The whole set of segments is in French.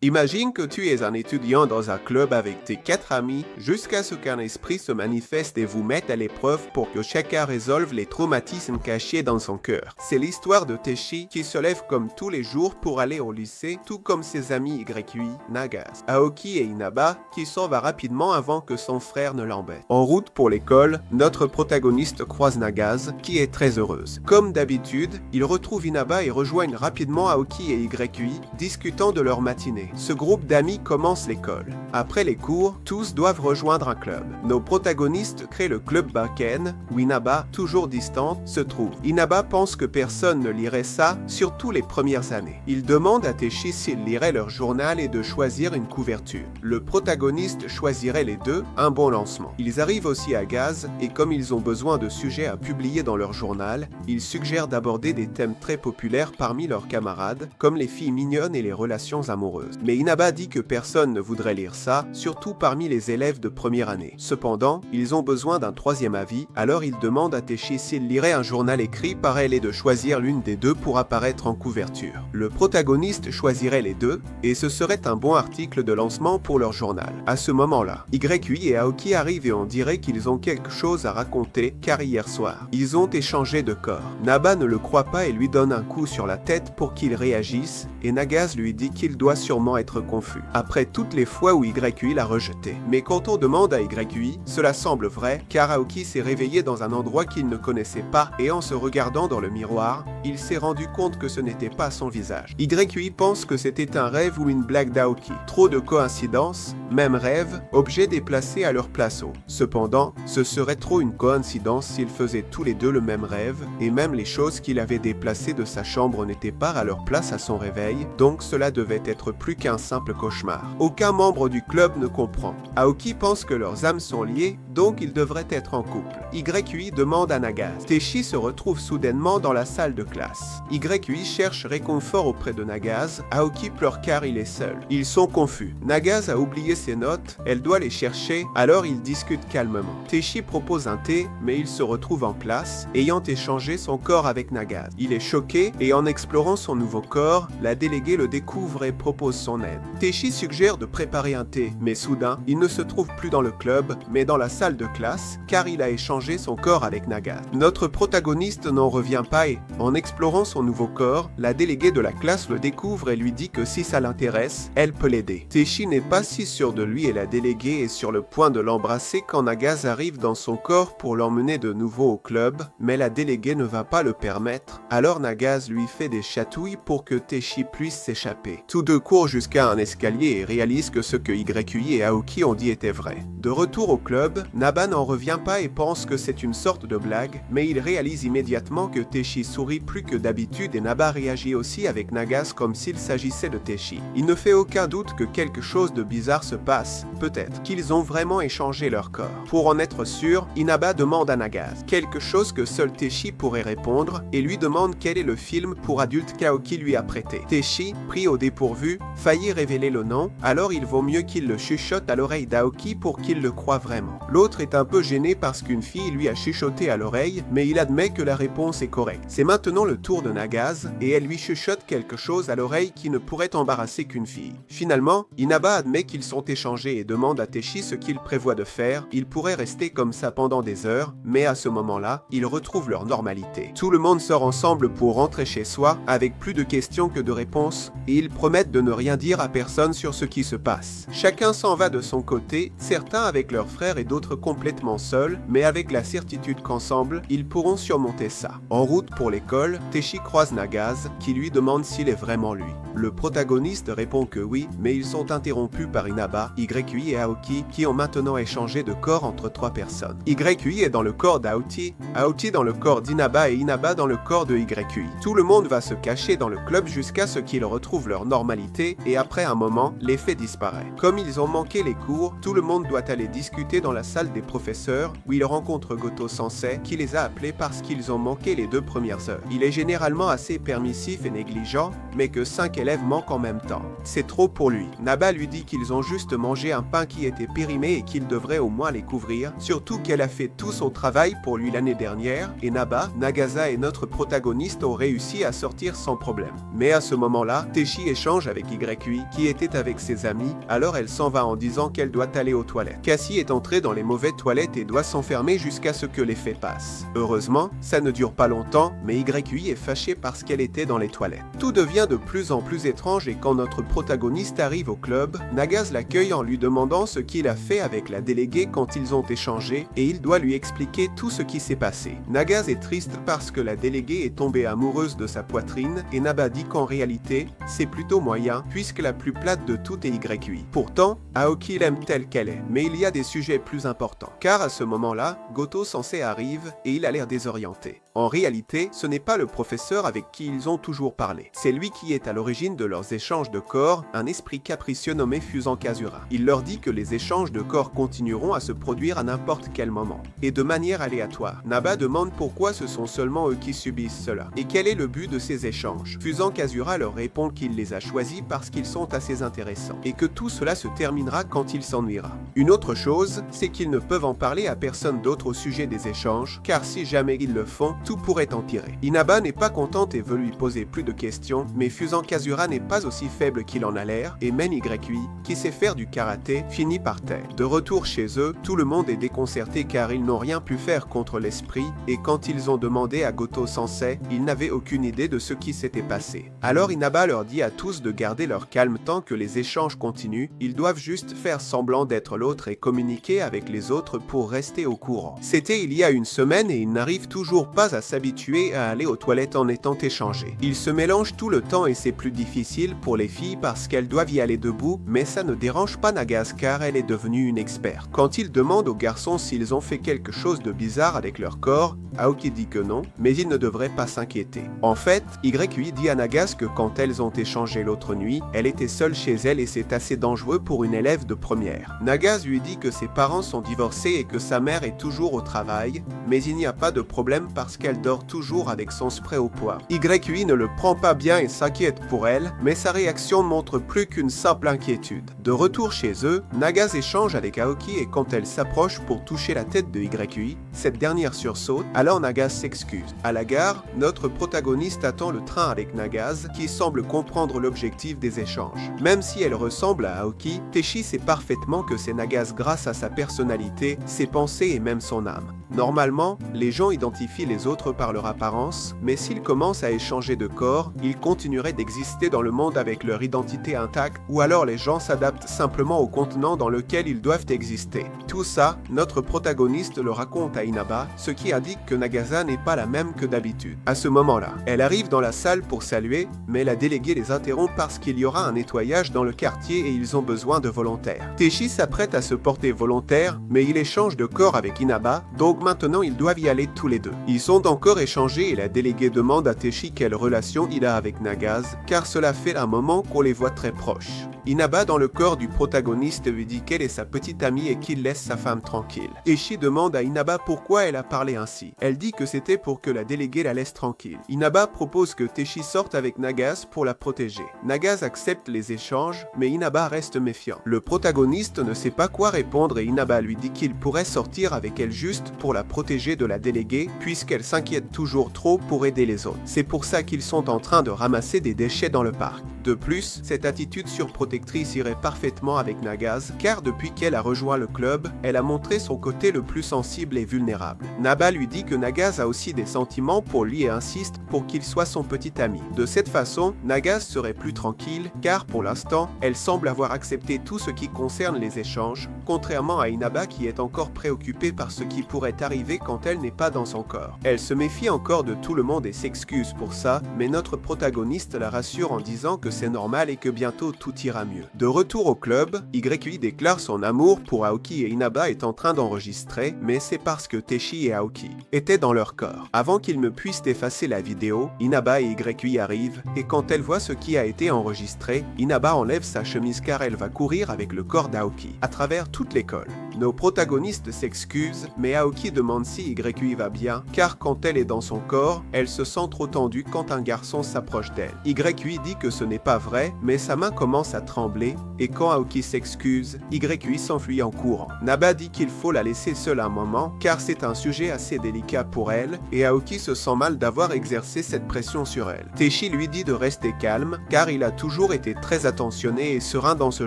Imagine que tu es un étudiant dans un club avec tes 4 amis jusqu'à ce qu'un esprit se manifeste et vous mette à l'épreuve pour que chacun résolve les traumatismes cachés dans son cœur. C'est l'histoire de Teshi qui se lève comme tous les jours pour aller au lycée, tout comme ses amis YQI, Nagase, Aoki et Inaba qui s'en va rapidement avant que son frère ne l'embête. En route pour l'école, notre protagoniste croise Nagase qui est très heureuse. Comme d'habitude, ils retrouvent Inaba et rejoignent rapidement Aoki et YQI discutant de leur matinée. Ce groupe d'amis commence l'école. Après les cours, tous doivent rejoindre un club. Nos protagonistes créent le club Baken, où Inaba, toujours distante, se trouve. Inaba pense que personne ne lirait ça, surtout les premières années. Il demande à Teshi s'il lirait leur journal et de choisir une couverture. Le protagoniste choisirait les deux, un bon lancement. Ils arrivent aussi à Gaz, et comme ils ont besoin de sujets à publier dans leur journal, ils suggèrent d'aborder des thèmes très populaires parmi leurs camarades, comme les filles mignonnes et les relations amoureuses. Mais Inaba dit que personne ne voudrait lire ça, surtout parmi les élèves de première année. Cependant, ils ont besoin d'un troisième avis, alors ils demandent à Teshi s'il lirait un journal écrit par elle et de choisir l'une des deux pour apparaître en couverture. Le protagoniste choisirait les deux, et ce serait un bon article de lancement pour leur journal. À ce moment-là, YQI et Aoki arrivent et on dirait qu'ils ont quelque chose à raconter, car hier soir, ils ont échangé de corps. Naba ne le croit pas et lui donne un coup sur la tête pour qu'il réagisse, et Nagase lui dit qu'il doit sûrement être confus, après toutes les fois où YQI l'a rejeté. Mais quand on demande à YQI, cela semble vrai, car Aoki s'est réveillé dans un endroit qu'il ne connaissait pas, et en se regardant dans le miroir, il s'est rendu compte que ce n'était pas son visage. YQI pense que c'était un rêve ou une blague d'Aoki. Trop de coïncidences, même rêve, objets déplacés à leur place. Cependant, ce serait trop une coïncidence s'ils faisaient tous les deux le même rêve, et même les choses qu'il avait déplacées de sa chambre n'étaient pas à leur place à son réveil, donc cela devait être plus qu'un simple cauchemar. Aucun membre du club ne comprend. Aoki pense que leurs âmes sont liées, donc ils devraient être en couple. YQI demande à Nagase. Teshi se retrouve soudainement dans la salle de classe. YQI cherche réconfort auprès de Nagase. Aoki pleure car il est seul. Ils sont confus. Nagase a oublié ses notes, elle doit les chercher, alors ils discutent calmement. Teshi propose un thé, mais il se retrouve en place, ayant échangé son corps avec Nagase. Il est choqué et en explorant son nouveau corps, la déléguée le découvre et propose son aide. Teshi suggère de préparer un thé, mais soudain, il ne se trouve plus dans le club, mais dans la salle de classe, car il a échangé son corps avec Nagase. Notre protagoniste n'en revient pas et, en explorant son nouveau corps, la déléguée de la classe le découvre et lui dit que si ça l'intéresse, elle peut l'aider. Teshi n'est pas si sûr de lui et la déléguée est sur le point de l'embrasser quand Nagase arrive dans son corps pour l'emmener de nouveau au club, mais la déléguée ne va pas le permettre, alors Nagase lui fait des chatouilles pour que Teshi puisse s'échapper. Tous deux courent jusqu'à un escalier et réalisent que ce que YQI et Aoki ont dit était vrai. De retour au club, Naba n'en revient pas et pense que c'est une sorte de blague, mais il réalise immédiatement que Teshi sourit plus que d'habitude et Naba réagit aussi avec Nagase comme s'il s'agissait de Teshi. Il ne fait aucun doute que quelque chose de bizarre se passe, peut-être qu'ils ont vraiment échangé leur corps. Pour en être sûr, Inaba demande à Nagase quelque chose que seul Teshi pourrait répondre et lui demande quel est le film pour adultes qu'Aoki lui a prêté. Teshi, pris au dépourvu, faillit révéler le nom, alors il vaut mieux qu'il le chuchote à l'oreille d'Aoki pour qu'il le croie vraiment. L'autre est un peu gêné parce qu'une fille lui a chuchoté à l'oreille, mais il admet que la réponse est correcte. C'est maintenant le tour de Nagase, et elle lui chuchote quelque chose à l'oreille qui ne pourrait embarrasser qu'une fille. Finalement, Inaba admet qu'ils sont échangés et demande à Teshi ce qu'il prévoit de faire. Ils pourraient rester comme ça pendant des heures, mais à ce moment-là, ils retrouvent leur normalité. Tout le monde sort ensemble pour rentrer chez soi, avec plus de questions que de réponses, et ils promettent de ne rien dire à personne sur ce qui se passe. Chacun s'en va de son côté, certains avec leurs frères et d'autres complètement seuls, mais avec la certitude qu'ensemble, ils pourront surmonter ça. En route pour l'école, Teshi croise Nagase, qui lui demande s'il est vraiment lui. Le protagoniste répond que oui, mais ils sont interrompus par Inaba, YQI et Aoki, qui ont maintenant échangé de corps entre 3 personnes. YQI est dans le corps d'Aoki, Aoki dans le corps d'Inaba et Inaba dans le corps de YQI. Tout le monde va se cacher dans le club jusqu'à ce qu'ils retrouvent leur normalité, et après un moment, l'effet disparaît. Comme ils ont manqué les cours, tout le monde doit aller discuter dans la salle des professeurs, où ils rencontrent Goto Sensei, qui les a appelés parce qu'ils ont manqué les 2 premières heures. Il est généralement assez permissif et négligent, mais que 5 élèves manquent en même temps. C'est trop pour lui. Naba lui dit qu'ils ont juste mangé un pain qui était périmé et qu'il devrait au moins les couvrir, surtout qu'elle a fait tout son travail pour lui l'année dernière, et Naba, Nagase et notre protagoniste ont réussi à sortir sans problème. Mais à ce moment-là, Teshi échange avec YQI YUI, qui était avec ses amis, alors elle s'en va en disant qu'elle doit aller aux toilettes. Cassie est entrée dans les mauvaises toilettes et doit s'enfermer jusqu'à ce que l'effet passe. Heureusement, ça ne dure pas longtemps, mais YUI est fâchée parce qu'elle était dans les toilettes. Tout devient de plus en plus étrange et quand notre protagoniste arrive au club, Nagase l'accueille en lui demandant ce qu'il a fait avec la déléguée quand ils ont échangé et il doit lui expliquer tout ce qui s'est passé. Nagase est triste parce que la déléguée est tombée amoureuse de sa poitrine et Naba dit qu'en réalité, c'est plutôt moyen puisque la plus plate de toutes est YUI. Pourtant, Aoki l'aime telle qu'elle est, mais il y a des sujets plus importants. Car à ce moment-là, Goto Sensei arrive et il a l'air désorienté. En réalité, ce n'est pas le professeur avec qui ils ont toujours parlé. C'est lui qui est à l'origine de leurs échanges de corps, un esprit capricieux nommé Fusan Kazura. Il leur dit que les échanges de corps continueront à se produire à n'importe quel moment, et de manière aléatoire. Naba demande pourquoi ce sont seulement eux qui subissent cela, et quel est le but de ces échanges. Fusan Kazura leur répond qu'il les a choisis parce qu'ils sont assez intéressants, et que tout cela se terminera quand il s'ennuiera. Une autre chose, c'est qu'ils ne peuvent en parler à personne d'autre au sujet des échanges, car si jamais ils le font, tout pourrait empirer. Inaba n'est pas contente et veut lui poser plus de questions, mais Fusan Kazura n'est pas aussi faible qu'il en a l'air, et même YUI, qui sait faire du karaté, finit par terre. De retour chez eux, tout le monde est déconcerté car ils n'ont rien pu faire contre l'esprit, et quand ils ont demandé à Goto Sensei, ils n'avaient aucune idée de ce qui s'était passé. Alors Inaba leur dit à tous de garder leur calme tant que les échanges continuent, ils doivent juste faire semblant d'être l'autre et communiquer avec les autres pour rester au courant. C'était il y a une semaine et ils n'arrivent toujours pas à s'habituer à aller aux toilettes en étant échangés. Ils se mélangent tout le temps et c'est plus difficile pour les filles parce qu'elles doivent y aller debout, mais ça ne dérange pas Nagase car elle est devenue une experte. Quand ils demandent aux garçons s'ils ont fait quelque chose de bizarre avec leur corps, Aoki dit que non, mais ils ne devraient pas s'inquiéter. En fait, YUI dit à Nagase que quand elles ont échangé l'autre nuit, elle était seule chez elle et c'est assez dangereux pour une élève de première. Nagase lui dit que ses parents sont divorcés et que sa mère est toujours au travail, mais il n'y a pas de problème parce qu'elle dort toujours avec son spray au poivre. YUI ne le prend pas bien et s'inquiète pour elle, mais sa réaction montre plus qu'une simple inquiétude. De retour chez eux, Nagase échange avec Aoki et quand elle s'approche pour toucher la tête de YUI, cette dernière sursaute, alors Nagase s'excuse. À la gare, notre protagoniste attend le train avec Nagase qui semble comprendre l'objectif des échanges. Même si elle ressemble à Aoki, Teshi sait parfaitement que c'est Nagase grâce à sa personnalité, ses pensées et même son âme. Normalement, les gens identifient les autres par leur apparence, mais s'ils commencent à échanger de corps, ils continueraient d'exister dans le monde avec leur identité intacte, ou alors les gens s'adaptent simplement au contenant dans lequel ils doivent exister. Tout ça, notre protagoniste le raconte à Inaba, ce qui indique que Nagase n'est pas la même que d'habitude. À ce moment-là, elle arrive dans la salle pour saluer, mais la déléguée les interrompt parce qu'il y aura un nettoyage dans le quartier et ils ont besoin de volontaires. Teshi s'apprête à se porter volontaire, mais il échange de corps avec Inaba, donc maintenant ils doivent y aller tous les deux. Ils sont encore échangés et la déléguée demande à Teshi quelle relation il a avec Nagase, car cela fait un moment qu'on les voit très proches. Inaba dans le corps du protagoniste lui dit qu'elle est sa petite amie et qu'il laisse sa femme tranquille. Teshi demande à Inaba pourquoi elle a parlé ainsi. Elle dit que c'était pour que la déléguée la laisse tranquille. Inaba propose que Teshi sorte avec Nagase pour la protéger. Nagase accepte les échanges, mais Inaba reste méfiant. Le protagoniste ne sait pas quoi répondre et Inaba lui dit qu'il pourrait sortir avec elle juste pour la protéger de la déléguée, puisqu'elle s'inquiète toujours trop pour aider les autres. C'est pour ça qu'ils sont en train de ramasser des déchets dans le parc. De plus, cette attitude surprotectrice irait parfaitement avec Nagase, car depuis qu'elle a rejoint le club, elle a montré son côté le plus sensible et vulnérable. Naba lui dit que Nagase a aussi des sentiments pour lui et insiste pour qu'il soit son petit ami. De cette façon, Nagase serait plus tranquille, car pour l'instant, elle semble avoir accepté tout ce qui concerne les échanges, contrairement à Inaba qui est encore préoccupée par ce qui pourrait arriver quand elle n'est pas dans son corps. Elle se méfie encore de tout le monde et s'excuse pour ça, mais notre protagoniste la rassure en disant que c'est normal et que bientôt tout ira mieux. De retour au club, YUI déclare son amour pour Aoki et Inaba est en train d'enregistrer, mais c'est parce que Teshi et Aoki étaient dans leur corps. Avant qu'ils ne puissent effacer la vidéo, Inaba et YUI arrivent, et quand elle voit ce qui a été enregistré, Inaba enlève sa chemise car elle va courir avec le corps d'Aoki à travers toute l'école. Nos protagonistes s'excusent, mais Aoki demande si YQI va bien, car quand elle est dans son corps, elle se sent trop tendue quand un garçon s'approche d'elle. YQI dit que ce n'est pas vrai, mais sa main commence à trembler, et quand Aoki s'excuse, YQI s'enfuit en courant. Naba dit qu'il faut la laisser seule un moment, car c'est un sujet assez délicat pour elle, et Aoki se sent mal d'avoir exercé cette pression sur elle. Teishi lui dit de rester calme, car il a toujours été très attentionné et serein dans ce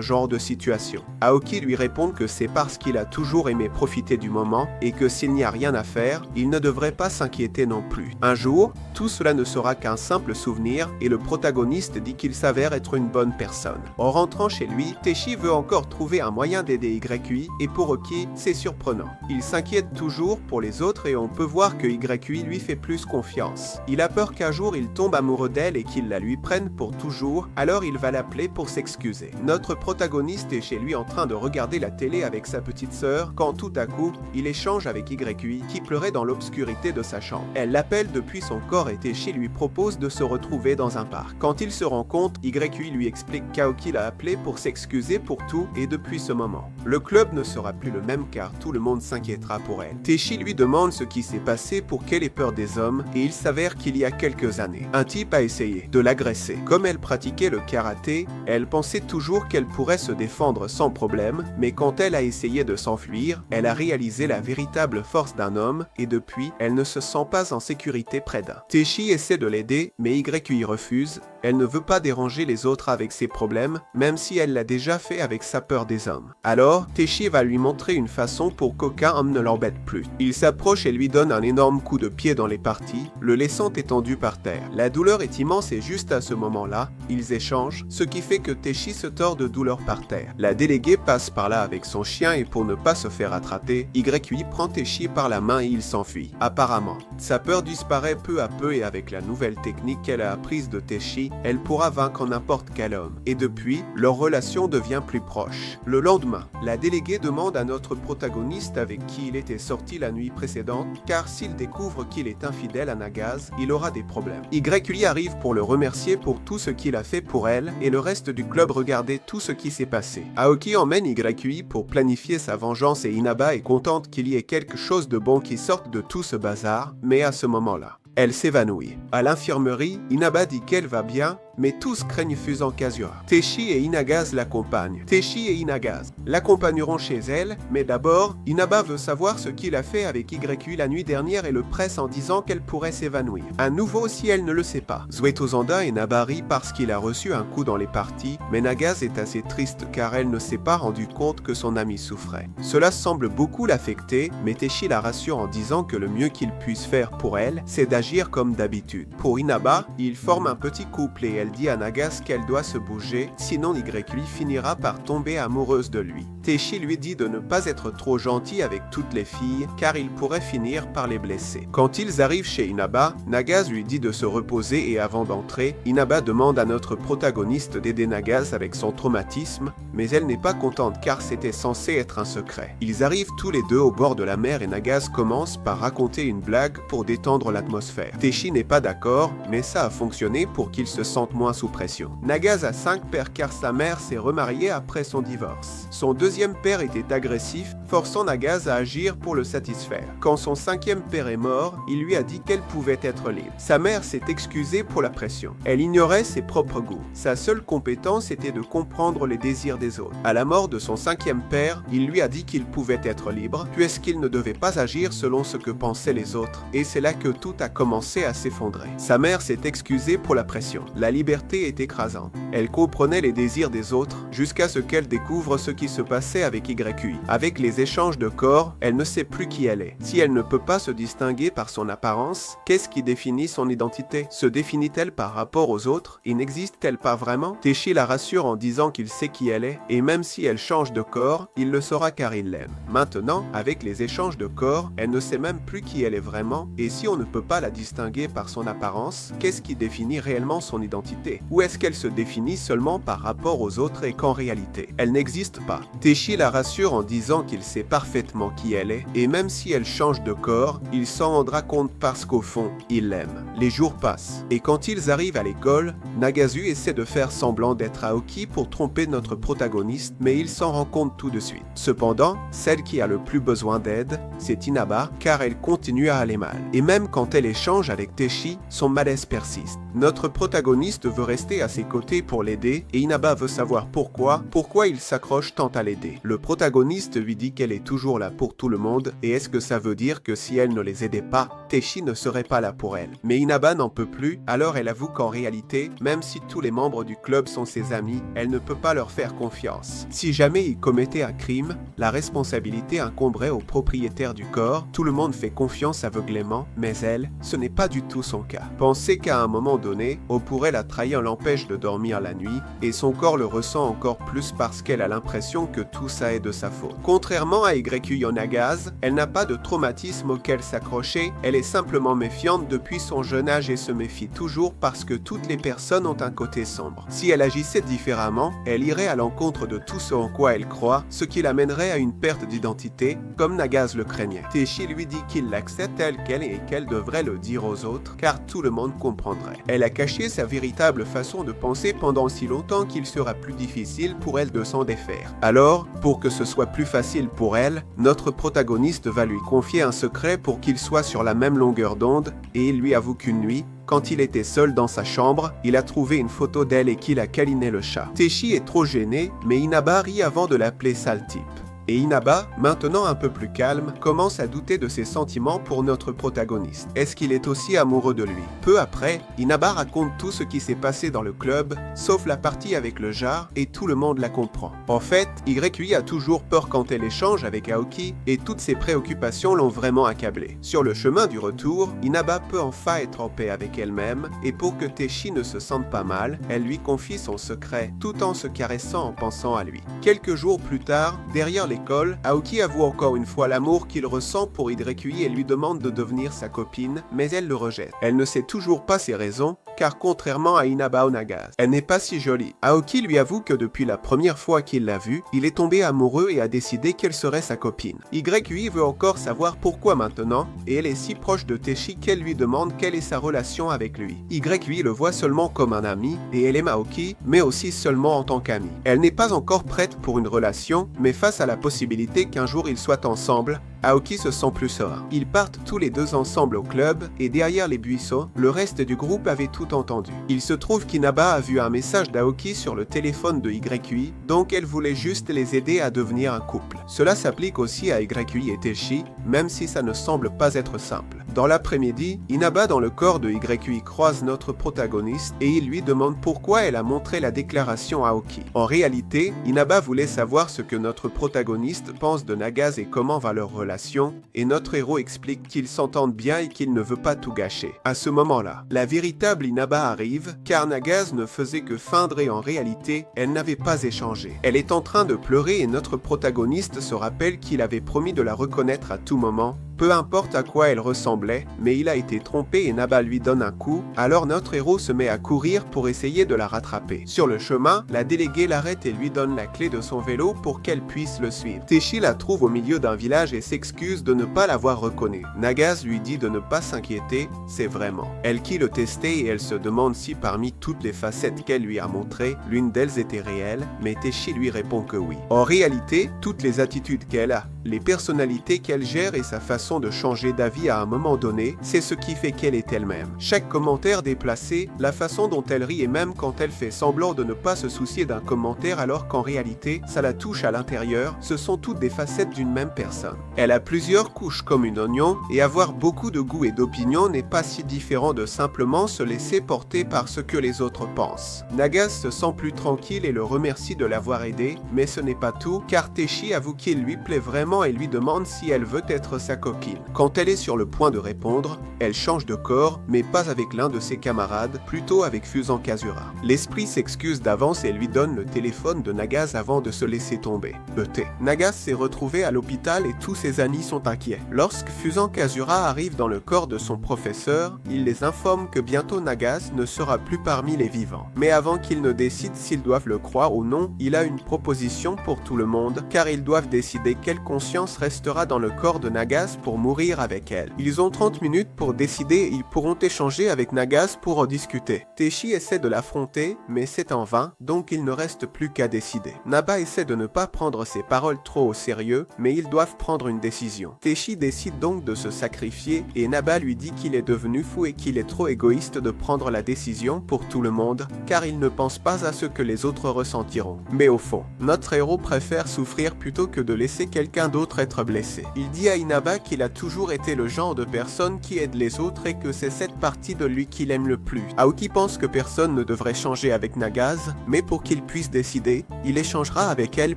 genre de situation. Aoki lui répond que c'est parce qu'il a toujours aimé profiter du moment, et que s'il n'y a rien à faire, il ne devrait pas s'inquiéter non plus. Un jour, tout cela ne sera qu'un simple souvenir, et le protagoniste dit qu'il s'avère être une bonne personne. En rentrant chez lui, Teishi veut encore trouver un moyen d'aider YQI, et pour Oki, c'est surprenant. Il s'inquiète toujours pour les autres et on peut voir que YQI lui fait plus confiance. Il a peur qu'un jour il tombe amoureux d'elle et qu'il la lui prenne pour toujours, alors il va l'appeler pour s'excuser. Notre protagoniste est chez lui en train de regarder la télé avec sa petite sœur, quand tout à coup, il échange avec YQI qui pleurait dans l'obscurité de sa chambre. Elle l'appelle depuis son corps et Teishi lui propose de se retrouver dans un parc. Quand il se rend compte, YQI lui explique qu'Aoki l'a appelé pour s'excuser pour tout et depuis ce moment, le club ne sera plus le même car tout le monde s'inquiétera pour elle. Teishi lui demande ce qui s'est passé pour qu'elle ait peur des hommes et il s'avère qu'il y a quelques années, un type a essayé de l'agresser. Comme elle pratiquait le karaté, elle pensait toujours qu'elle pourrait se défendre sans problème, mais quand elle a essayé de s'enfuir, elle a réalisé la véritable force d'un homme et depuis, elle ne se sent pas en sécurité près d'un. Teishi essaie de l'aider, mais YQI refuse. Elle ne veut pas déranger les autres avec ses problèmes, même si elle l'a déjà fait avec sa peur des hommes. Alors, Teishi va lui montrer une façon pour qu'aucun homme ne l'embête plus. Il s'approche et lui donne un énorme coup de pied dans les parties, le laissant étendu par terre. La douleur est immense et juste à ce moment-là, ils échangent, ce qui fait que Teishi se tord de douleur par terre. La déléguée passe par là avec son chien et pour ne pas se faire attraper, YQI prend Teishi par la main et il s'enfuit. Apparemment, sa peur disparaît peu à peu et avec la nouvelle technique qu'elle a apprise de Teishi, elle pourra vaincre n'importe quel homme. Et depuis, leur relation devient plus proche. Le lendemain, la déléguée demande à notre protagoniste avec qui il était sorti la nuit précédente, car s'il découvre qu'il est infidèle à Nagase, il aura des problèmes. YQI arrive pour le remercier pour tout ce qu'il a fait pour elle, et le reste du club regardait tout ce qui s'est passé. Aoki emmène YQI pour planifier sa vengeance et Inaba est contente qu'il y ait quelque chose de bon qui sorte de tout ce bazar, mais à ce moment-là, elle s'évanouit. À l'infirmerie, Inaba dit qu'elle va bien, mais tous craignent Fusan Kazuha. Teishi et Inagase l'accompagnent. Teishi et Inagase l'accompagneront chez elle, mais d'abord, Inaba veut savoir ce qu'il a fait avec YQI la nuit dernière et le presse en disant qu'elle pourrait s'évanouir. À nouveau si elle ne le sait pas. Zuetozanda et Nabari parce qu'il a reçu un coup dans les parties, mais Nagase est assez triste car elle ne s'est pas rendu compte que son ami souffrait. Cela semble beaucoup l'affecter, mais Teishi la rassure en disant que le mieux qu'il puisse faire pour elle, c'est d'agir comme d'habitude. Pour Inaba, ils forment un petit couple et elle dit à Nagase qu'elle doit se bouger, sinon YQI finira par tomber amoureuse de lui. Teishi lui dit de ne pas être trop gentil avec toutes les filles, car il pourrait finir par les blesser. Quand ils arrivent chez Inaba, Nagase lui dit de se reposer et avant d'entrer, Inaba demande à notre protagoniste d'aider Nagase avec son traumatisme, mais elle n'est pas contente car c'était censé être un secret. Ils arrivent tous les deux au bord de la mer et Nagase commence par raconter une blague pour détendre l'atmosphère. Teishi n'est pas d'accord, mais ça a fonctionné pour qu'ils se sentent moins sous pression. Nagase a 5 pères car sa mère s'est remariée après son divorce. Son deuxième père était agressif, forçant Nagase à agir pour le satisfaire. Quand son 5e père est mort, il lui a dit qu'elle pouvait être libre. Sa mère s'est excusée pour la pression. Elle ignorait ses propres goûts. Sa seule compétence était de comprendre les désirs des autres. À la mort de son 5e père, il lui a dit qu'il pouvait être libre, puisqu'il ne devait pas agir selon ce que pensaient les autres. Et c'est là que tout a commencé à s'effondrer. Sa mère s'est excusée pour la pression. La liberté est écrasante. Elle comprenait les désirs des autres jusqu'à ce qu'elle découvre ce qui se passait avec YQI. Avec les échanges de corps, elle ne sait plus qui elle est. Si elle ne peut pas se distinguer par son apparence, qu'est-ce qui définit son identité? Se définit-elle par rapport aux autres et n'existe-t-elle pas vraiment? Teishi la rassure en disant qu'il sait qui elle est et même si elle change de corps, il le saura car il l'aime. Maintenant, avec les échanges de corps, elle ne sait même plus qui elle est vraiment et si on ne peut pas la distinguer par son apparence, qu'est-ce qui définit réellement son identité? réalité? Ou est-ce qu'elle se définit seulement par rapport aux autres et qu'en réalité, elle n'existe pas? Teshi la rassure en disant qu'il sait parfaitement qui elle est, et même si elle change de corps, il s'en rendra compte parce qu'au fond, il l'aime. Les jours passent, et quand ils arrivent à l'école, Nagasu essaie de faire semblant d'être Aoki pour tromper notre protagoniste, mais il s'en rend compte tout de suite. Cependant, celle qui a le plus besoin d'aide, c'est Inaba, car elle continue à aller mal. Et même quand elle échange avec Teshi, son malaise persiste. Notre protagoniste veut rester à ses côtés pour l'aider, et Inaba veut savoir pourquoi il s'accroche tant à l'aider. Le protagoniste lui dit qu'elle est toujours là pour tout le monde, et est-ce que ça veut dire que si elle ne les aidait pas, Teshi ne serait pas là pour elle? Mais Inaba n'en peut plus, alors elle avoue qu'en réalité, même si tous les membres du club sont ses amis, elle ne peut pas leur faire confiance. Si jamais ils commettaient un crime, la responsabilité incomberait au propriétaire du corps, tout le monde fait confiance aveuglément, mais elle, ce n'est pas du tout son cas. Pensez qu'à un moment donné, on pourrait la trahir l'empêche de dormir la nuit, et son corps le ressent encore plus parce qu'elle a l'impression que tout ça est de sa faute. Contrairement à YU Yonagase, elle n'a pas de traumatisme auquel s'accrocher, elle est simplement méfiante depuis son jeune âge et se méfie toujours parce que toutes les personnes ont un côté sombre. Si elle agissait différemment, elle irait à l'encontre de tout ce en quoi elle croit, ce qui l'amènerait à une perte d'identité, comme Nagase le craignait. Teshi lui dit qu'il l'accepte telle qu'elle et qu'elle devrait le dire aux autres, car tout le monde comprendrait. Elle a caché sa véritable façon de penser pendant si longtemps qu'il sera plus difficile pour elle de s'en défaire. Alors, pour que ce soit plus facile pour elle, notre protagoniste va lui confier un secret pour qu'il soit sur la même longueur d'onde, et il lui avoue qu'une nuit, quand il était seul dans sa chambre, il a trouvé une photo d'elle et qu'il a câliné le chat. Teshi est trop gêné, mais Inaba rit avant de l'appeler sale type. Et Inaba, maintenant un peu plus calme, commence à douter de ses sentiments pour notre protagoniste. Est-ce qu'il est aussi amoureux de lui? Peu après, Inaba raconte tout ce qui s'est passé dans le club, sauf la partie avec le jar, et tout le monde la comprend. En fait, Yui a toujours peur quand elle échange avec Aoki, et toutes ses préoccupations l'ont vraiment accablée. Sur le chemin du retour, Inaba peut enfin être en paix avec elle-même, et pour que Teshi ne se sente pas mal, elle lui confie son secret, tout en se caressant en pensant à lui. Quelques jours plus tard, derrière l'école, Aoki avoue encore une fois l'amour qu'il ressent pour Yui et lui demande de devenir sa copine, mais elle le rejette. Elle ne sait toujours pas ses raisons, car contrairement à Inaba Onagase, elle n'est pas si jolie. Aoki lui avoue que depuis la première fois qu'il l'a vue, il est tombé amoureux et a décidé qu'elle serait sa copine. Yui veut encore savoir pourquoi maintenant, et elle est si proche de Teshi qu'elle lui demande quelle est sa relation avec lui. Yui le voit seulement comme un ami, et elle aime Aoki, mais aussi seulement en tant qu'ami. Elle n'est pas encore prête pour une relation, mais face à la possibilité qu'un jour ils soient ensemble, Aoki se sent plus serein. Ils partent tous les deux ensemble au club, et derrière les buissons, le reste du groupe avait tout entendu. Il se trouve qu'Inaba a vu un message d'Aoki sur le téléphone de Yui, donc elle voulait juste les aider à devenir un couple. Cela s'applique aussi à Yui et Teshi, même si ça ne semble pas être simple. Dans l'après-midi, Inaba dans le corps de Yui croise notre protagoniste et il lui demande pourquoi elle a montré la déclaration à Aoki. En réalité, Inaba voulait savoir ce que notre protagoniste pense de Nagase et comment va leur relation, et notre héros explique qu'ils s'entendent bien et qu'il ne veut pas tout gâcher. À ce moment-là, la véritable Inaba arrive, car Nagase ne faisait que feindre et en réalité, elle n'avait pas échangé. Elle est en train de pleurer et notre protagoniste se rappelle qu'il avait promis de la reconnaître à tout moment, peu importe à quoi elle ressemblait, mais il a été trompé et Naba lui donne un coup, alors notre héros se met à courir pour essayer de la rattraper. Sur le chemin, la déléguée l'arrête et lui donne la clé de son vélo pour qu'elle puisse le suivre. Teshi la trouve au milieu d'un village et s'excuse de ne pas l'avoir reconnue. Nagase lui dit de ne pas s'inquiéter, c'est vraiment. Elle quitte le tester et elle se demande si parmi toutes les facettes qu'elle lui a montrées, l'une d'elles était réelle, mais Teshi lui répond que oui. En réalité, toutes les attitudes qu'elle a, les personnalités qu'elle gère et sa façon de changer d'avis à un moment donné, c'est ce qui fait qu'elle est elle-même. Chaque commentaire déplacé, la façon dont elle rit et même quand elle fait semblant de ne pas se soucier d'un commentaire alors qu'en réalité, ça la touche à l'intérieur, ce sont toutes des facettes d'une même personne. Elle a plusieurs couches comme une oignon et avoir beaucoup de goût et d'opinion n'est pas si différent de simplement se laisser porter par ce que les autres pensent. Nagase se sent plus tranquille et le remercie de l'avoir aidé, mais ce n'est pas tout car Teshi avoue qu'il lui plaît vraiment et lui demande si elle veut être sa copine. coquine. Quand elle est sur le point de répondre, elle change de corps, mais pas avec l'un de ses camarades, plutôt avec Fusang Kazura. L'esprit s'excuse d'avance et lui donne le téléphone de Nagase avant de se laisser tomber. E.T. Nagase s'est retrouvé à l'hôpital et tous ses amis sont inquiets. Lorsque Fusang Kazura arrive dans le corps de son professeur, il les informe que bientôt Nagase ne sera plus parmi les vivants. Mais avant qu'ils ne décident s'ils doivent le croire ou non, il a une proposition pour tout le monde, car ils doivent décider quelle conscience restera dans le corps de Nagase pour mourir avec elle. Ils ont 30 minutes pour décider et ils pourront échanger avec Nagase pour en discuter. Teishi essaie de l'affronter, mais c'est en vain, donc il ne reste plus qu'à décider. Naba essaie de ne pas prendre ses paroles trop au sérieux, mais ils doivent prendre une décision. Teishi décide donc de se sacrifier et Naba lui dit qu'il est devenu fou et qu'il est trop égoïste de prendre la décision pour tout le monde, car il ne pense pas à ce que les autres ressentiront. Mais au fond, notre héros préfère souffrir plutôt que de laisser quelqu'un d'autre être blessé. Il dit à Inaba qu'il a toujours été le genre de personne qui aide les autres et que c'est cette partie de lui qu'il aime le plus. Aoki pense que personne ne devrait changer avec Nagase, mais pour qu'il puisse décider, il échangera avec elle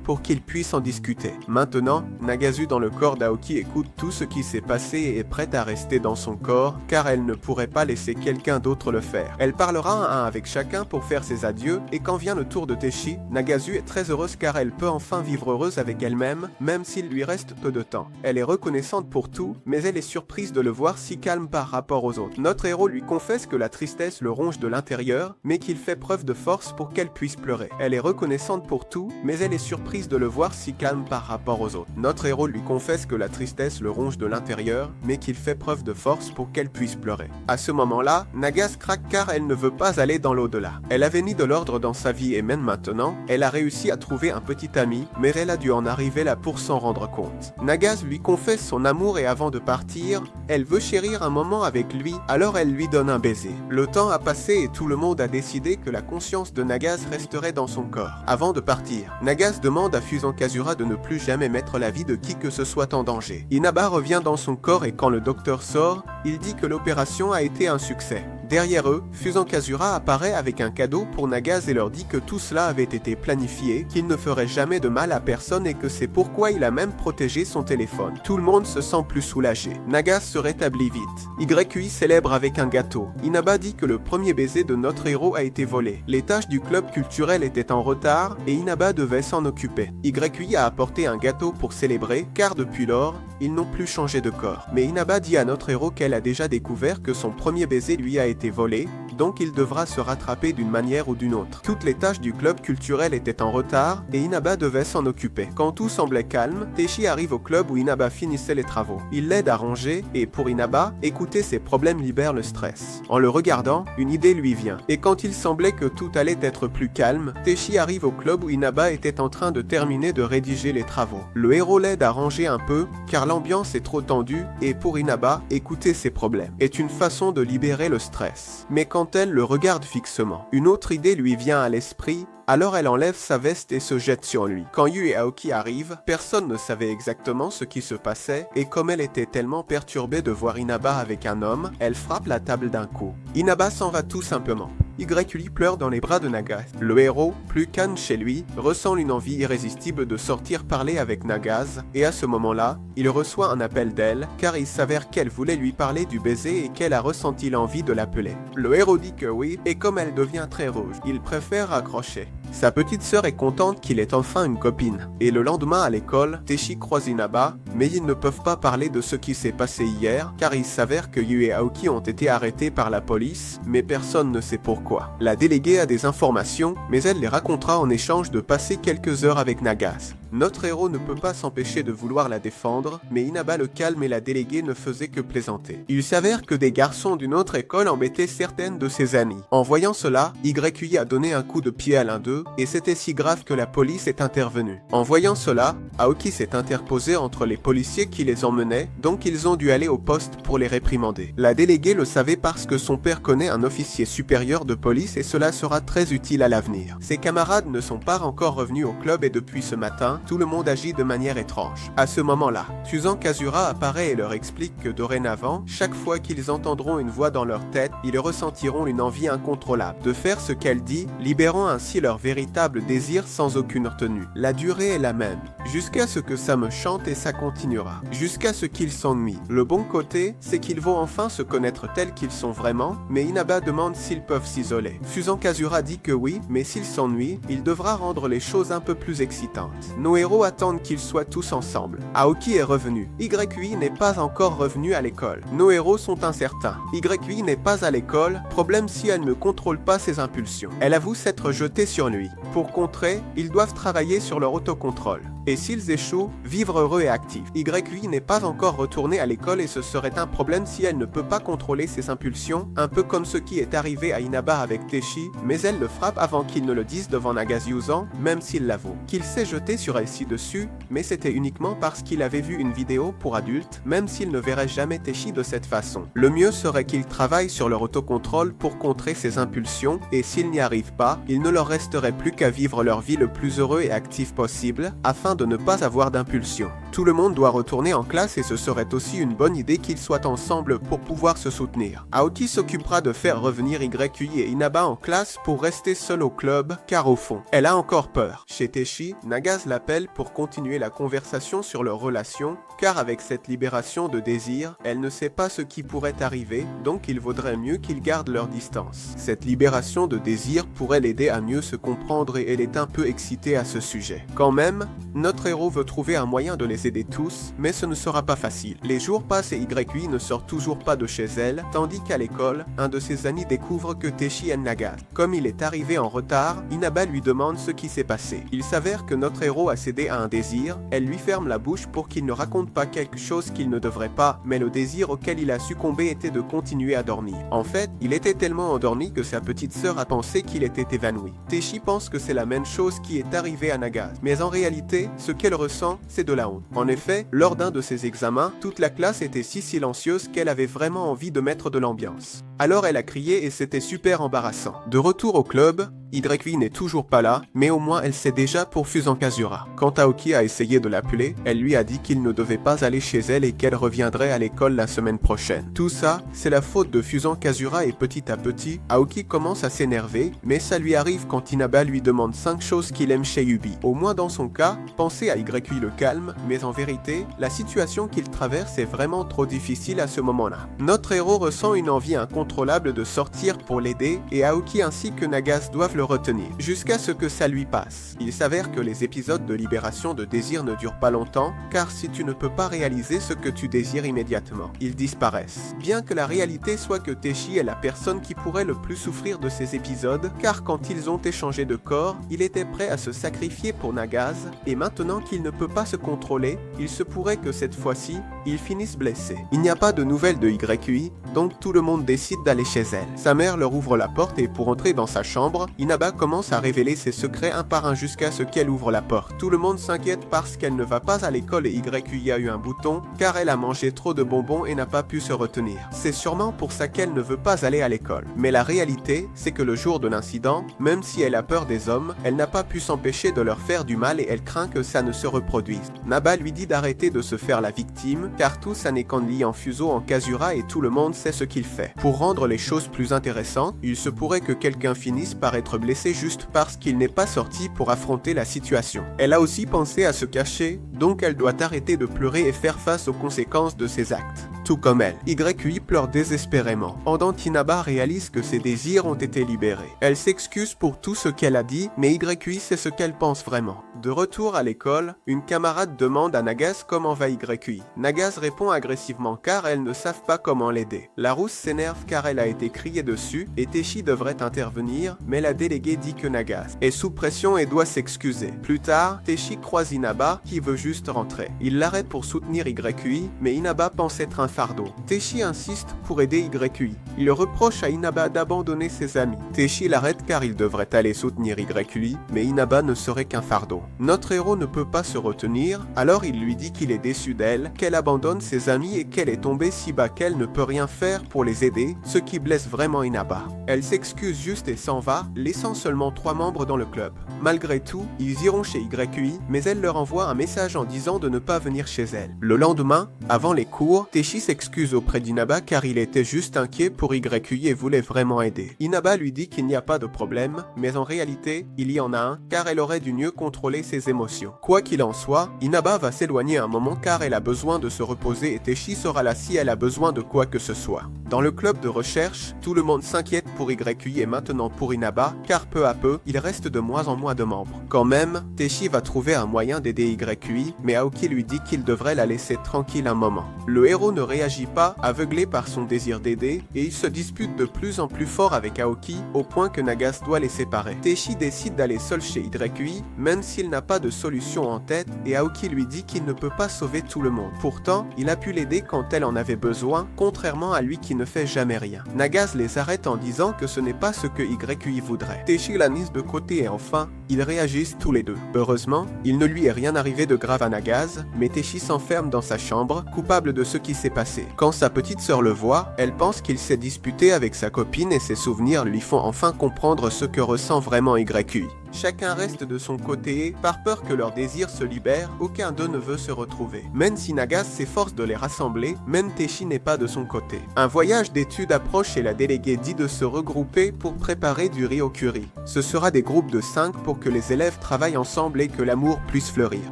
pour qu'il puisse en discuter. Maintenant, Nagasu dans le corps d'Aoki écoute tout ce qui s'est passé et est prête à rester dans son corps, car elle ne pourrait pas laisser quelqu'un d'autre le faire. Elle parlera un avec chacun pour faire ses adieux, et quand vient le tour de Teishi, Nagasu est très heureuse car elle peut enfin vivre heureuse avec elle-même, même s'il lui reste peu de temps. Elle est reconnaissante pour tout, mais elle est surprise de le voir si calme par rapport aux autres. Notre héros lui confesse que la tristesse le ronge de l'intérieur, mais qu'il fait preuve de force pour qu'elle puisse pleurer. Elle est reconnaissante pour tout, mais elle est surprise de le voir si calme par rapport aux autres. Notre héros lui confesse que la tristesse le ronge de l'intérieur, mais qu'il fait preuve de force pour qu'elle puisse pleurer. À ce moment-là, Nagase craque car elle ne veut pas aller dans l'au-delà. Elle avait mis de l'ordre dans sa vie et même maintenant, elle a réussi à trouver un petit ami, mais elle a dû en arriver là pour s'en rendre compte. Nagase lui confesse son amour et avant de partir, elle veut chérir un moment avec lui, alors elle lui donne un baiser. Le temps a passé et tout le monde a décidé que la conscience de Nagase resterait dans son corps. Avant de partir, Nagase demande à Fusang Kazura de ne plus jamais mettre la vie de qui que ce soit en danger. Inaba revient dans son corps et quand le docteur sort, il dit que l'opération a été un succès. Derrière eux, Fusang Kazura apparaît avec un cadeau pour Nagase et leur dit que tout cela avait été planifié, qu'il ne ferait jamais de mal à personne et que c'est pourquoi il a même protégé son téléphone. Tout le monde se sent plus soulagé. Nagase se rétablit vite. Yui célèbre avec un gâteau. Inaba dit que le premier baiser de notre héros a été volé. Les tâches du club culturel étaient en retard et Inaba devait s'en occuper. Yui a apporté un gâteau pour célébrer car depuis lors, ils n'ont plus changé de corps. Mais Inaba dit à notre héros qu'elle a déjà découvert que son premier baiser lui a été volé, donc il devra se rattraper d'une manière ou d'une autre. Toutes les tâches du club culturel étaient en retard et Inaba devait s'en occuper. Quand tout semblait calme, Teishi arrive au club où Inaba finissait les travaux. Il l'aide à ranger et pour Inaba, écouter ses problèmes libère le stress. En le regardant, une idée lui vient. Et quand il semblait que tout allait être plus calme, Teishi arrive au club où Inaba était en train de terminer de rédiger les travaux. Le héros l'aide à ranger un peu car l'ambiance est trop tendue et pour Inaba, écouter ses problèmes est une façon de libérer le stress. Mais quand elle le regarde fixement, une autre idée lui vient à l'esprit. Alors elle enlève sa veste et se jette sur lui. Quand Yu et Aoki arrivent, personne ne savait exactement ce qui se passait et comme elle était tellement perturbée de voir Inaba avec un homme, elle frappe la table d'un coup. Inaba s'en va tout simplement. Yui pleure dans les bras de Nagase. Le héros, plus calme chez lui, ressent une envie irrésistible de sortir parler avec Nagase et à ce moment-là, il reçoit un appel d'elle car il s'avère qu'elle voulait lui parler du baiser et qu'elle a ressenti l'envie de l'appeler. Le héros dit que oui et comme elle devient très rouge, il préfère raccrocher. Sa petite sœur est contente qu'il ait enfin une copine. Et le lendemain à l'école, Teishi croise Inaba, mais ils ne peuvent pas parler de ce qui s'est passé hier, car il s'avère que Yu et Aoki ont été arrêtés par la police, mais personne ne sait pourquoi. La déléguée a des informations, mais elle les racontera en échange de passer quelques heures avec Nagase. Notre héros ne peut pas s'empêcher de vouloir la défendre, mais Inaba le calme et la déléguée ne faisait que plaisanter. Il s'avère que des garçons d'une autre école embêtaient certaines de ses amies. En voyant cela, Yui a donné un coup de pied à l'un d'eux, et c'était si grave que la police est intervenue. En voyant cela, Aoki s'est interposé entre les policiers qui les emmenaient, donc ils ont dû aller au poste pour les réprimander. La déléguée le savait parce que son père connaît un officier supérieur de police et cela sera très utile à l'avenir. Ses camarades ne sont pas encore revenus au club et depuis ce matin, Tout le monde agit de manière étrange. À ce moment-là, Fuzan Kazura apparaît et leur explique que dorénavant, chaque fois qu'ils entendront une voix dans leur tête, ils ressentiront une envie incontrôlable de faire ce qu'elle dit, libérant ainsi leur véritable désir sans aucune retenue. La durée est la même, jusqu'à ce que ça me chante et ça continuera, jusqu'à ce qu'ils s'ennuient. Le bon côté, c'est qu'ils vont enfin se connaître tels qu'ils sont vraiment, mais Inaba demande s'ils peuvent s'isoler. Fuzan Kazura dit que oui, mais s'il s'ennuie, il devra rendre les choses un peu plus excitantes. Nos héros attendent qu'ils soient tous ensemble. Aoki est revenu. YUI n'est pas encore revenu à l'école. Nos héros sont incertains. YUI n'est pas à l'école, problème si elle ne contrôle pas ses impulsions. Elle avoue s'être jetée sur lui. Pour contrer, ils doivent travailler sur leur autocontrôle. Et s'ils échouent, vivre heureux et actifs. YUI n'est pas encore retournée à l'école et ce serait un problème si elle ne peut pas contrôler ses impulsions, un peu comme ce qui est arrivé à Inaba avec Teshi, mais elle le frappe avant qu'il ne le dise devant Nagase-Yuzan, même s'il l'avoue. Qu'il s'est jeté sur elle ci-dessus, mais c'était uniquement parce qu'il avait vu une vidéo pour adultes, même s'il ne verrait jamais Teshi de cette façon. Le mieux serait qu'ils travaillent sur leur autocontrôle pour contrer ses impulsions, et s'ils n'y arrivent pas, il ne leur resterait plus qu'à vivre leur vie le plus heureux et actif possible, afin de ne pas avoir d'impulsion. Tout le monde doit retourner en classe et ce serait aussi une bonne idée qu'ils soient ensemble pour pouvoir se soutenir. Aoki s'occupera de faire revenir YUI et Inaba en classe pour rester seule au club, car au fond, elle a encore peur. Chez Teshi, Nagase l'appelle pour continuer la conversation sur leur relation, car avec cette libération de désir, elle ne sait pas ce qui pourrait arriver, donc il vaudrait mieux qu'ils gardent leur distance. Cette libération de désir pourrait l'aider à mieux se comprendre et elle est un peu excitée à ce sujet. Quand même, notre héros veut trouver un moyen de les aider tous, mais ce ne sera pas facile. Les jours passent et YUI ne sort toujours pas de chez elle, tandis qu'à l'école, un de ses amis découvre que Teshi aime Nagase. Comme il est arrivé en retard, Inaba lui demande ce qui s'est passé. Il s'avère que notre héros a cédé à un désir, elle lui ferme la bouche pour qu'il ne raconte pas quelque chose qu'il ne devrait pas, mais le désir auquel il a succombé était de continuer à dormir. En fait, il était tellement endormi que sa petite sœur a pensé qu'il était évanoui. Teshi pense que c'est la même chose qui est arrivée à Nagase, mais en réalité, ce qu'elle ressent, c'est de la honte. En effet, lors d'un de ses examens, toute la classe était si silencieuse qu'elle avait vraiment envie de mettre de l'ambiance. Alors elle a crié et c'était super embarrassant. De retour au club, YUI n'est toujours pas là, mais au moins elle sait déjà pour Fuzan Kazura. Quand Aoki a essayé de l'appeler, elle lui a dit qu'il ne devait pas aller chez elle et qu'elle reviendrait à l'école la semaine prochaine. Tout ça, c'est la faute de Fuzan Kazura et petit à petit, Aoki commence à s'énerver, mais ça lui arrive quand Inaba lui demande 5 choses qu'il aime chez Yubi. Au moins dans son cas, pensez à YUI le calme, mais en vérité, la situation qu'il traverse est vraiment trop difficile à ce moment-là. Notre héros ressent une envie incontrôlable de sortir pour l'aider et Aoki ainsi que Nagase doivent le retenir, jusqu'à ce que ça lui passe. Il s'avère que les épisodes de libération de désir ne durent pas longtemps, car si tu ne peux pas réaliser ce que tu désires immédiatement, ils disparaissent. Bien que la réalité soit que Teshi est la personne qui pourrait le plus souffrir de ces épisodes, car quand ils ont échangé de corps, il était prêt à se sacrifier pour Nagase, et maintenant qu'il ne peut pas se contrôler, il se pourrait que cette fois-ci, il finisse blessé. Il n'y a pas de nouvelles de YUI, donc tout le monde décide d'aller chez elle. Sa mère leur ouvre la porte et pour entrer dans sa chambre, Inaba commence à révéler ses secrets un par un jusqu'à ce qu'elle ouvre la porte. Tout le monde s'inquiète parce qu'elle ne va pas à l'école et YUI a eu un bouton, car elle a mangé trop de bonbons et n'a pas pu se retenir. C'est sûrement pour ça qu'elle ne veut pas aller à l'école. Mais la réalité, c'est que le jour de l'incident, même si elle a peur des hommes, elle n'a pas pu s'empêcher de leur faire du mal et elle craint que ça ne se reproduise. Naba lui dit d'arrêter de se faire la victime, car tout ça n'est qu'en liant Fuso en Kazura et tout le monde sait ce qu'il fait. Pour rendre les choses plus intéressantes, il se pourrait que quelqu'un finisse par être blessé juste parce qu'il n'est pas sorti pour affronter la situation. Elle a aussi pensé à se cacher, donc elle doit arrêter de pleurer et faire face aux conséquences de ses actes. Tout comme elle, YUI pleure désespérément. Pendant Inaba réalise que ses désirs ont été libérés. Elle s'excuse pour tout ce qu'elle a dit, mais YUI sait ce qu'elle pense vraiment. De retour à l'école, une camarade demande à Nagase comment va YUI. Nagase répond agressivement car elles ne savent pas comment l'aider. La rousse s'énerve car elle a été criée dessus et Teshi devrait intervenir, mais la déléguée dit que Nagase est sous pression et doit s'excuser. Plus tard, Teshi croise Inaba qui veut juste rentrer. Il l'arrête pour soutenir YUI, mais Inaba pense être un fardeau. Teishi insiste pour aider YQI. Il reproche à Inaba d'abandonner ses amis. Teishi l'arrête car il devrait aller soutenir YQI, mais Inaba ne serait qu'un fardeau. Notre héros ne peut pas se retenir, alors il lui dit qu'il est déçu d'elle, qu'elle abandonne ses amis et qu'elle est tombée si bas qu'elle ne peut rien faire pour les aider, ce qui blesse vraiment Inaba. Elle s'excuse juste et s'en va, laissant seulement 3 membres dans le club. Malgré tout, ils iront chez YQI, mais elle leur envoie un message en disant de ne pas venir chez elle. Le lendemain, avant les cours, Teishi s'excuse auprès d'Inaba car il était juste inquiet pour YQI et voulait vraiment aider. Inaba lui dit qu'il n'y a pas de problème, mais en réalité, il y en a un, car elle aurait dû mieux contrôler ses émotions. Quoi qu'il en soit, Inaba va s'éloigner un moment car elle a besoin de se reposer et Teishi sera là si elle a besoin de quoi que ce soit. Dans le club de recherche, tout le monde s'inquiète pour YQI et maintenant pour Inaba, car peu à peu, il reste de moins en moins de membres. Quand même, Teishi va trouver un moyen d'aider YQI, mais Aoki lui dit qu'il devrait la laisser tranquille un moment. Le héros ne réagit pas, aveuglé par son désir d'aider, et il se dispute de plus en plus fort avec Aoki, au point que Nagas doit les séparer. Teishi décide d'aller seul chez YQI, même s'il n'a pas de solution en tête, et Aoki lui dit qu'il ne peut pas sauver tout le monde. Pourtant, il a pu l'aider quand elle en avait besoin, contrairement à lui qui ne fait jamais rien. Nagas les arrête en disant que ce n'est pas ce que YQI voudrait. Teishi la mise de côté et enfin, ils réagissent tous les deux. Heureusement, il ne lui est rien arrivé de grave à Nagas, mais Teishi s'enferme dans sa chambre, coupable de ce qui s'est passé. Quand sa petite sœur le voit, elle pense qu'il s'est disputé avec sa copine et ses souvenirs lui font enfin comprendre ce que ressent vraiment YQI. Chacun reste de son côté, par peur que leurs désirs se libèrent, aucun d'eux ne veut se retrouver. Même si Nagas s'efforce de les rassembler, même Teishi n'est pas de son côté. Un voyage d'études approche et la déléguée dit de se regrouper pour préparer du ryokuri. Ce sera des groupes de 5 pour que les élèves travaillent ensemble et que l'amour puisse fleurir.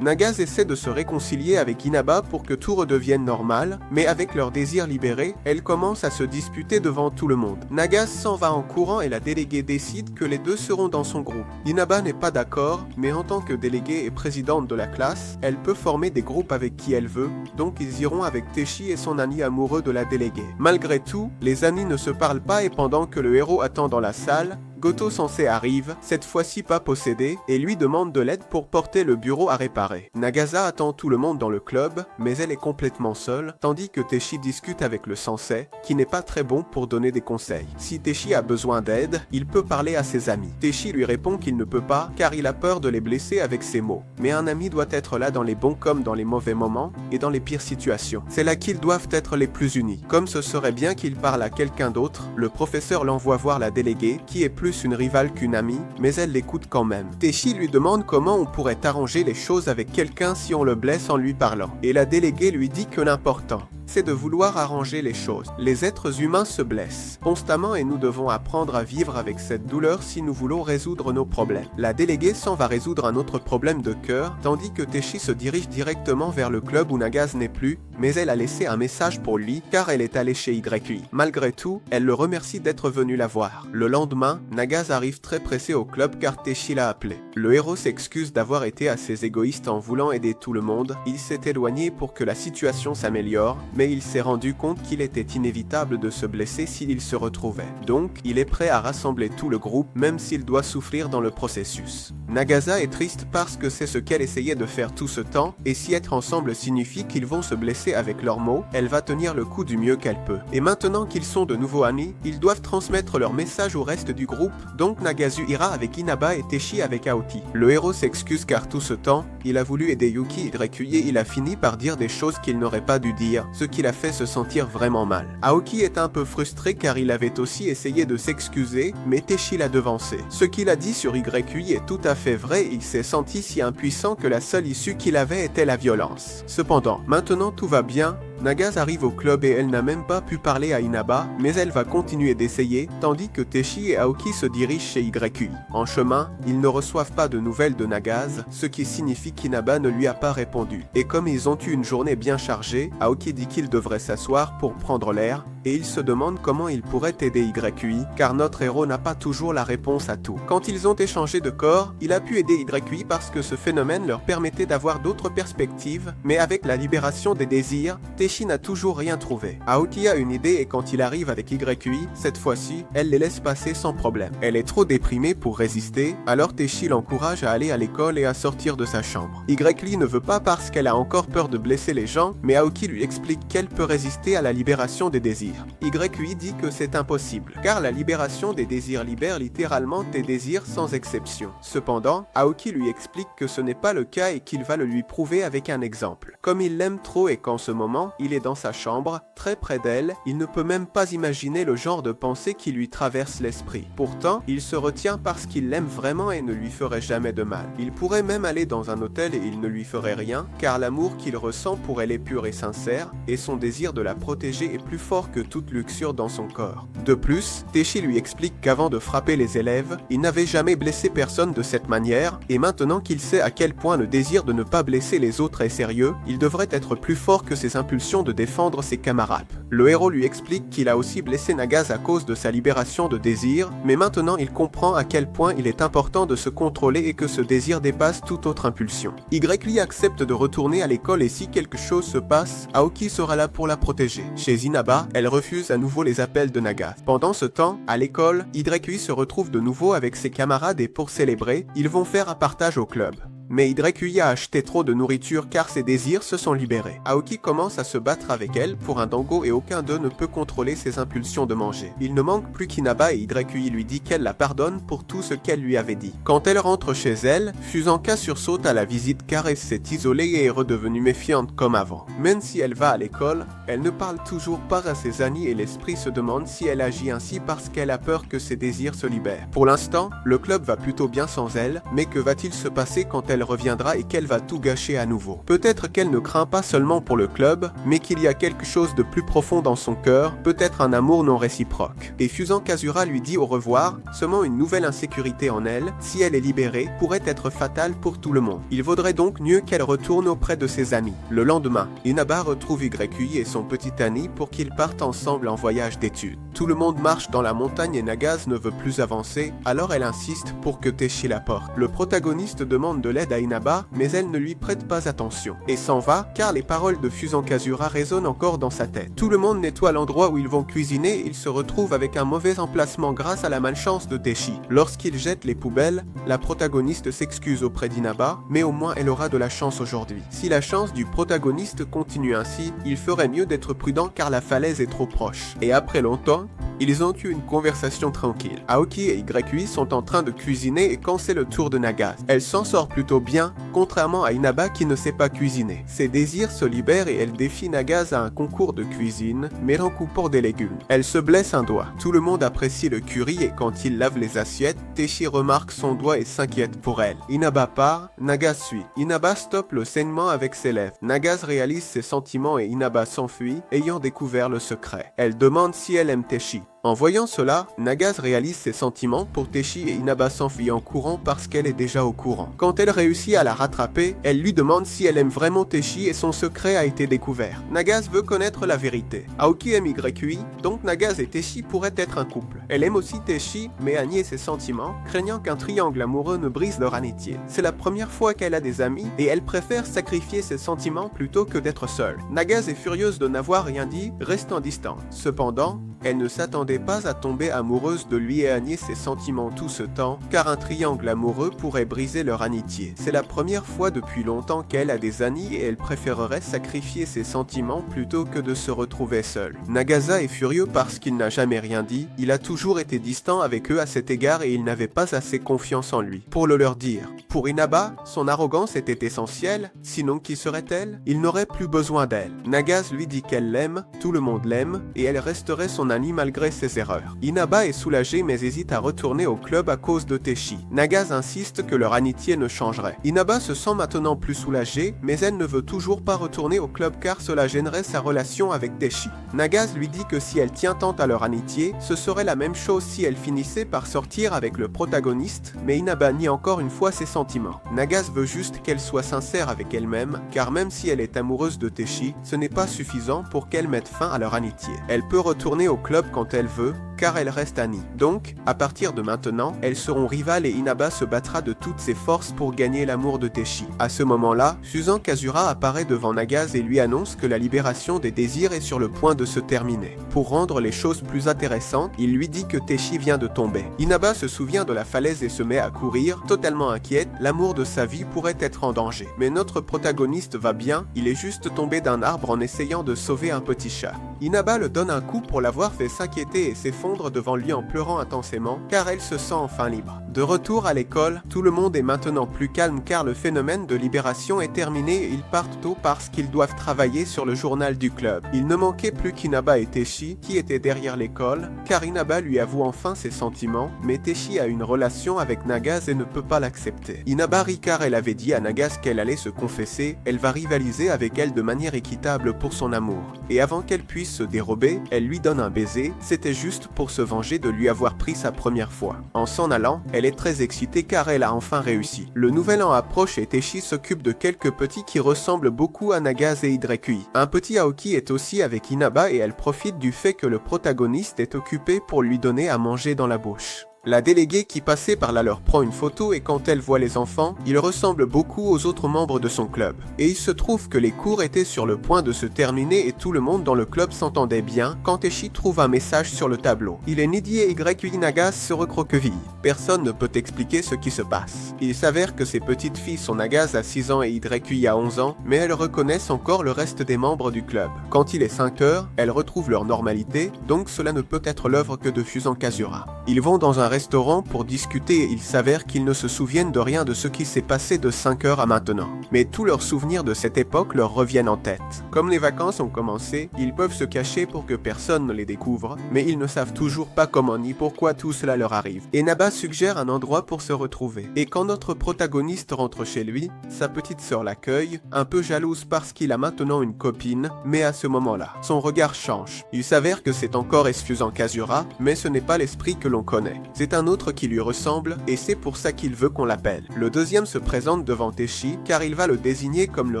Nagas essaie de se réconcilier avec Inaba pour que tout redevienne normal, mais avec leurs désirs libérés, elle commence à se disputer devant tout le monde. Nagas s'en va en courant et la déléguée décide que les deux seront dans son groupe. Inaba n'est pas d'accord, mais en tant que déléguée et présidente de la classe, elle peut former des groupes avec qui elle veut, donc ils iront avec Teishi et son ami amoureux de la déléguée. Malgré tout, les amis ne se parlent pas et pendant que le héros attend dans la salle, Goto Sensei arrive, cette fois-ci pas possédé, et lui demande de l'aide pour porter le bureau à réparer. Nagasa attend tout le monde dans le club, mais elle est complètement seule, tandis que Teishi discute avec le sensei, qui n'est pas très bon pour donner des conseils. Si Teishi a besoin d'aide, il peut parler à ses amis. Teishi lui répond qu'il ne peut pas, car il a peur de les blesser avec ses mots. Mais un ami doit être là dans les bons comme dans les mauvais moments, et dans les pires situations. C'est là qu'ils doivent être les plus unis. Comme ce serait bien qu'il parle à quelqu'un d'autre, le professeur l'envoie voir la déléguée, qui est plus une rivale qu'une amie, mais elle l'écoute quand même. Teishi lui demande comment on pourrait arranger les choses avec quelqu'un si on le blesse en lui parlant. Et la déléguée lui dit que l'important, c'est de vouloir arranger les choses. Les êtres humains se blessent constamment et nous devons apprendre à vivre avec cette douleur si nous voulons résoudre nos problèmes. La déléguée s'en va résoudre un autre problème de cœur, tandis que Teishi se dirige directement vers le club où Nagas n'est plus, mais elle a laissé un message pour lui car elle est allée chez YQI. Malgré tout, elle le remercie d'être venu la voir. Le lendemain, Nagas arrive très pressé au club car Teishi l'a appelé. Le héros s'excuse d'avoir été assez égoïste en voulant aider tout le monde. Il s'est éloigné pour que la situation s'améliore, mais il s'est rendu compte qu'il était inévitable de se blesser s'il se retrouvait. Donc, il est prêt à rassembler tout le groupe, même s'il doit souffrir dans le processus. Nagasa est triste parce que c'est ce qu'elle essayait de faire tout ce temps, et si être ensemble signifie qu'ils vont se blesser avec leurs mots, elle va tenir le coup du mieux qu'elle peut. Et maintenant qu'ils sont de nouveau amis, ils doivent transmettre leur message au reste du groupe, donc Nagasu ira avec Inaba et Teishi avec Aoki. Le héros s'excuse car tout ce temps, il a voulu aider Yuki et Rekuye, il a fini par dire des choses qu'il n'aurait pas dû dire, ce qui l'a fait se sentir vraiment mal. Aoki est un peu frustré car il avait aussi essayé de s'excuser, mais Teishi l'a devancé. Ce qu'il a dit sur YQI est tout à fait vrai, il s'est senti si impuissant que la seule issue qu'il avait était la violence. Cependant, maintenant tout va bien, Nagas arrive au club et elle n'a même pas pu parler à Inaba, mais elle va continuer d'essayer, tandis que Teishi et Aoki se dirigent chez YQI. En chemin, ils ne reçoivent pas de nouvelles de Nagas, ce qui signifie qu'Inaba ne lui a pas répondu. Et comme ils ont eu une journée bien chargée, Aoki dit qu'il devrait s'asseoir pour prendre l'air, et il se demande comment il pourrait aider YUI, car notre héros n'a pas toujours la réponse à tout. Quand ils ont échangé de corps, il a pu aider YUI parce que ce phénomène leur permettait d'avoir d'autres perspectives, mais avec la libération des désirs, Teishi n'a toujours rien trouvé. Aoki a une idée et quand il arrive avec YUI, cette fois-ci, elle les laisse passer sans problème. Elle est trop déprimée pour résister, alors Teishi l'encourage à aller à l'école et à sortir de sa chambre. YUI ne veut pas parce qu'elle a encore peur de blesser les gens, mais Aoki lui explique qu'elle peut résister à la libération des désirs. YUI dit que c'est impossible, car la libération des désirs libère littéralement tes désirs sans exception. Cependant, Aoki lui explique que ce n'est pas le cas et qu'il va le lui prouver avec un exemple. Comme il l'aime trop et qu'en ce moment, il est dans sa chambre, très près d'elle, il ne peut même pas imaginer le genre de pensée qui lui traverse l'esprit. Pourtant, il se retient parce qu'il l'aime vraiment et ne lui ferait jamais de mal. Il pourrait même aller dans un hôtel et il ne lui ferait rien, car l'amour qu'il ressent pour elle est pur et sincère, et son désir de la protéger est plus fort que toute luxure dans son corps. De plus, Teishi lui explique qu'avant de frapper les élèves, il n'avait jamais blessé personne de cette manière, et maintenant qu'il sait à quel point le désir de ne pas blesser les autres est sérieux, il devrait être plus fort que ses impulsions de défendre ses camarades. Le héros lui explique qu'il a aussi blessé Nagase à cause de sa libération de désir, mais maintenant il comprend à quel point il est important de se contrôler et que ce désir dépasse toute autre impulsion. YUI accepte de retourner à l'école et si quelque chose se passe, Aoki sera là pour la protéger. Chez Inaba, elle refuse à nouveau les appels de Nagase. Pendant ce temps, à l'école, YUI se retrouve de nouveau avec ses camarades et pour célébrer, ils vont faire un partage au club. Mais YUI a acheté trop de nourriture car ses désirs se sont libérés. Aoki commence à se battre avec elle pour un dango et aucun d'eux ne peut contrôler ses impulsions de manger. Il ne manque plus qu'Inaba et YUI lui dit qu'elle la pardonne pour tout ce qu'elle lui avait dit. Quand elle rentre chez elle, Fusanka sursaute à la visite car elle s'est isolée et est redevenue méfiante comme avant. Même si elle va à l'école, elle ne parle toujours pas à ses amis et l'esprit se demande si elle agit ainsi parce qu'elle a peur que ses désirs se libèrent. Pour l'instant, le club va plutôt bien sans elle, mais que va-t-il se passer quand elle reviendra et qu'elle va tout gâcher à nouveau? Peut-être qu'elle ne craint pas seulement pour le club, mais qu'il y a quelque chose de plus profond dans son cœur, peut-être un amour non réciproque. Et Fusan Kazura lui dit au revoir, semant une nouvelle insécurité en elle, si elle est libérée, pourrait être fatale pour tout le monde. Il vaudrait donc mieux qu'elle retourne auprès de ses amis. Le lendemain, Inaba retrouve YUI et son petit Annie pour qu'ils partent ensemble en voyage d'études. Tout le monde marche dans la montagne et Nagase ne veut plus avancer, alors elle insiste pour que Teishi la porte. Le protagoniste demande de l'aide à Inaba, mais elle ne lui prête pas attention, et s'en va car les paroles de Fusan Kazura résonnent encore dans sa tête. Tout le monde nettoie l'endroit où ils vont cuisiner et ils se retrouvent avec un mauvais emplacement grâce à la malchance de Teishi. Lorsqu'il jette les poubelles, la protagoniste s'excuse auprès d'Inaba, mais au moins elle aura de la chance aujourd'hui. Si la chance du protagoniste continue ainsi, il ferait mieux d'être prudent car la falaise est trop proche. Et après longtemps, ils ont eu une conversation tranquille. Aoki et YUI sont en train de cuisiner et quand c'est le tour de Nagase, elle s'en sort plutôt bien, contrairement à Inaba qui ne sait pas cuisiner. Ses désirs se libèrent et elle défie Nagase à un concours de cuisine, mais en coupant des légumes. Elle se blesse un doigt. Tout le monde apprécie le curry et quand il lave les assiettes, Teishi remarque son doigt et s'inquiète pour elle. Inaba part, Nagase suit. Inaba stoppe le saignement avec ses lèvres. Nagase réalise ses sentiments et Inaba s'enfuit, ayant découvert le secret. Elle demande si elle aime Teishi. En voyant cela, Nagase réalise ses sentiments pour Teishi et Inaba s'enfuit en courant parce qu'elle est déjà au courant. Quand elle réussit à la rattraper, elle lui demande si elle aime vraiment Teishi et son secret a été découvert. Nagase veut connaître la vérité. Aoki aime YUI, donc Nagase et Teishi pourraient être un couple. Elle aime aussi Teishi, mais a nié ses sentiments, craignant qu'un triangle amoureux ne brise leur amitié. C'est la première fois qu'elle a des amis et elle préfère sacrifier ses sentiments plutôt que d'être seule. Nagase est furieuse de n'avoir rien dit, restant distante. Cependant, elle ne s'attendait pas à tomber amoureuse de lui et à nier ses sentiments tout ce temps, car un triangle amoureux pourrait briser leur amitié. C'est la première fois depuis longtemps qu'elle a des amis et elle préférerait sacrifier ses sentiments plutôt que de se retrouver seule. Nagasa est furieux parce qu'il n'a jamais rien dit, il a toujours été distant avec eux à cet égard et il n'avait pas assez confiance en lui pour le leur dire. Pour Inaba, son arrogance était essentielle, sinon qui serait-elle? Il n'aurait plus besoin d'elle. Nagase lui dit qu'elle l'aime, tout le monde l'aime, et elle resterait son amie malgré ses erreurs. Inaba est soulagée mais hésite à retourner au club à cause de Teishi. Nagase insiste que leur amitié ne changerait. Inaba se sent maintenant plus soulagée, mais elle ne veut toujours pas retourner au club car cela gênerait sa relation avec Teishi. Nagase lui dit que si elle tient tant à leur amitié, ce serait la même chose si elle finissait par sortir avec le protagoniste, mais Inaba nie encore une fois ses sentiments. Nagase veut juste qu'elle soit sincère avec elle-même, car même si elle est amoureuse de Teishi, ce n'est pas suffisant pour qu'elle mette fin à leur amitié. Elle peut retourner au club quand elle veut, car elle reste amie. Donc, à partir de maintenant, elles seront rivales et Inaba se battra de toutes ses forces pour gagner l'amour de Teishi. À ce moment-là, Susan Kazura apparaît devant Nagase et lui annonce que la libération des désirs est sur le point de se terminer. Pour rendre les choses plus intéressantes, il lui dit que Teishi vient de tomber. Inaba se souvient de la falaise et se met à courir, totalement inquiète, l'amour de sa vie pourrait être en danger. Mais notre protagoniste va bien, il est juste tombé d'un arbre en essayant de sauver un petit chat. Inaba le donne un coup pour l'avoir fait s'inquiéter et s'effondre devant lui en pleurant intensément, car elle se sent enfin libre. De retour à l'école, tout le monde est maintenant plus calme car le phénomène de libération est terminé et ils partent tôt parce qu'ils doivent travailler sur le journal du club. Il ne manquait plus qu'Inaba et Teishi qui étaient derrière l'école, car Inaba lui avoue enfin ses sentiments, mais Teishi a une relation avec Nagase et ne peut pas l'accepter. Inaba rit car elle avait dit à Nagase qu'elle allait se confesser, elle va rivaliser avec elle de manière équitable pour son amour. Et avant qu'elle puisse se dérober, elle lui donne un baiser, c'était juste pour se venger de lui avoir pris sa première fois. En s'en allant, elle est très excitée car elle a enfin réussi. Le nouvel an approche et Teishi s'occupe de quelques petits qui ressemblent beaucoup à Nagase et Hidekui. Un petit Aoki est aussi avec Inaba et elle profite du fait que le protagoniste est occupé pour lui donner à manger dans la bouche. La déléguée qui passait par là leur prend une photo et quand elle voit les enfants, ils ressemblent beaucoup aux autres membres de son club. Et il se trouve que les cours étaient sur le point de se terminer et tout le monde dans le club s'entendait bien quand Teishi trouve un message sur le tableau. Il est Nidi et Hidekui Nagase se recroquevillent. Personne ne peut expliquer ce qui se passe. Il s'avère que ces petites filles sont Nagase à 6 ans et Hidekui à 11 ans, mais elles reconnaissent encore le reste des membres du club. Quand il est 5 heures, elles retrouvent leur normalité, donc cela ne peut être l'œuvre que de Susan Kazura. Ils vont dans un restaurant pour discuter et il s'avère qu'ils ne se souviennent de rien de ce qui s'est passé de 5 heures à maintenant. Mais tous leurs souvenirs de cette époque leur reviennent en tête. Comme les vacances ont commencé, ils peuvent se cacher pour que personne ne les découvre, mais ils ne savent toujours pas comment ni pourquoi tout cela leur arrive. Et Naba suggère un endroit pour se retrouver. Et quand notre protagoniste rentre chez lui, sa petite sœur l'accueille, un peu jalouse parce qu'il a maintenant une copine, mais à ce moment-là, son regard change. Il s'avère que c'est encore Susan Kazura, mais ce n'est pas l'esprit que l'on connaît. C'est un autre qui lui ressemble et c'est pour ça qu'il veut qu'on l'appelle. Le deuxième se présente devant Teishi car il va le désigner comme le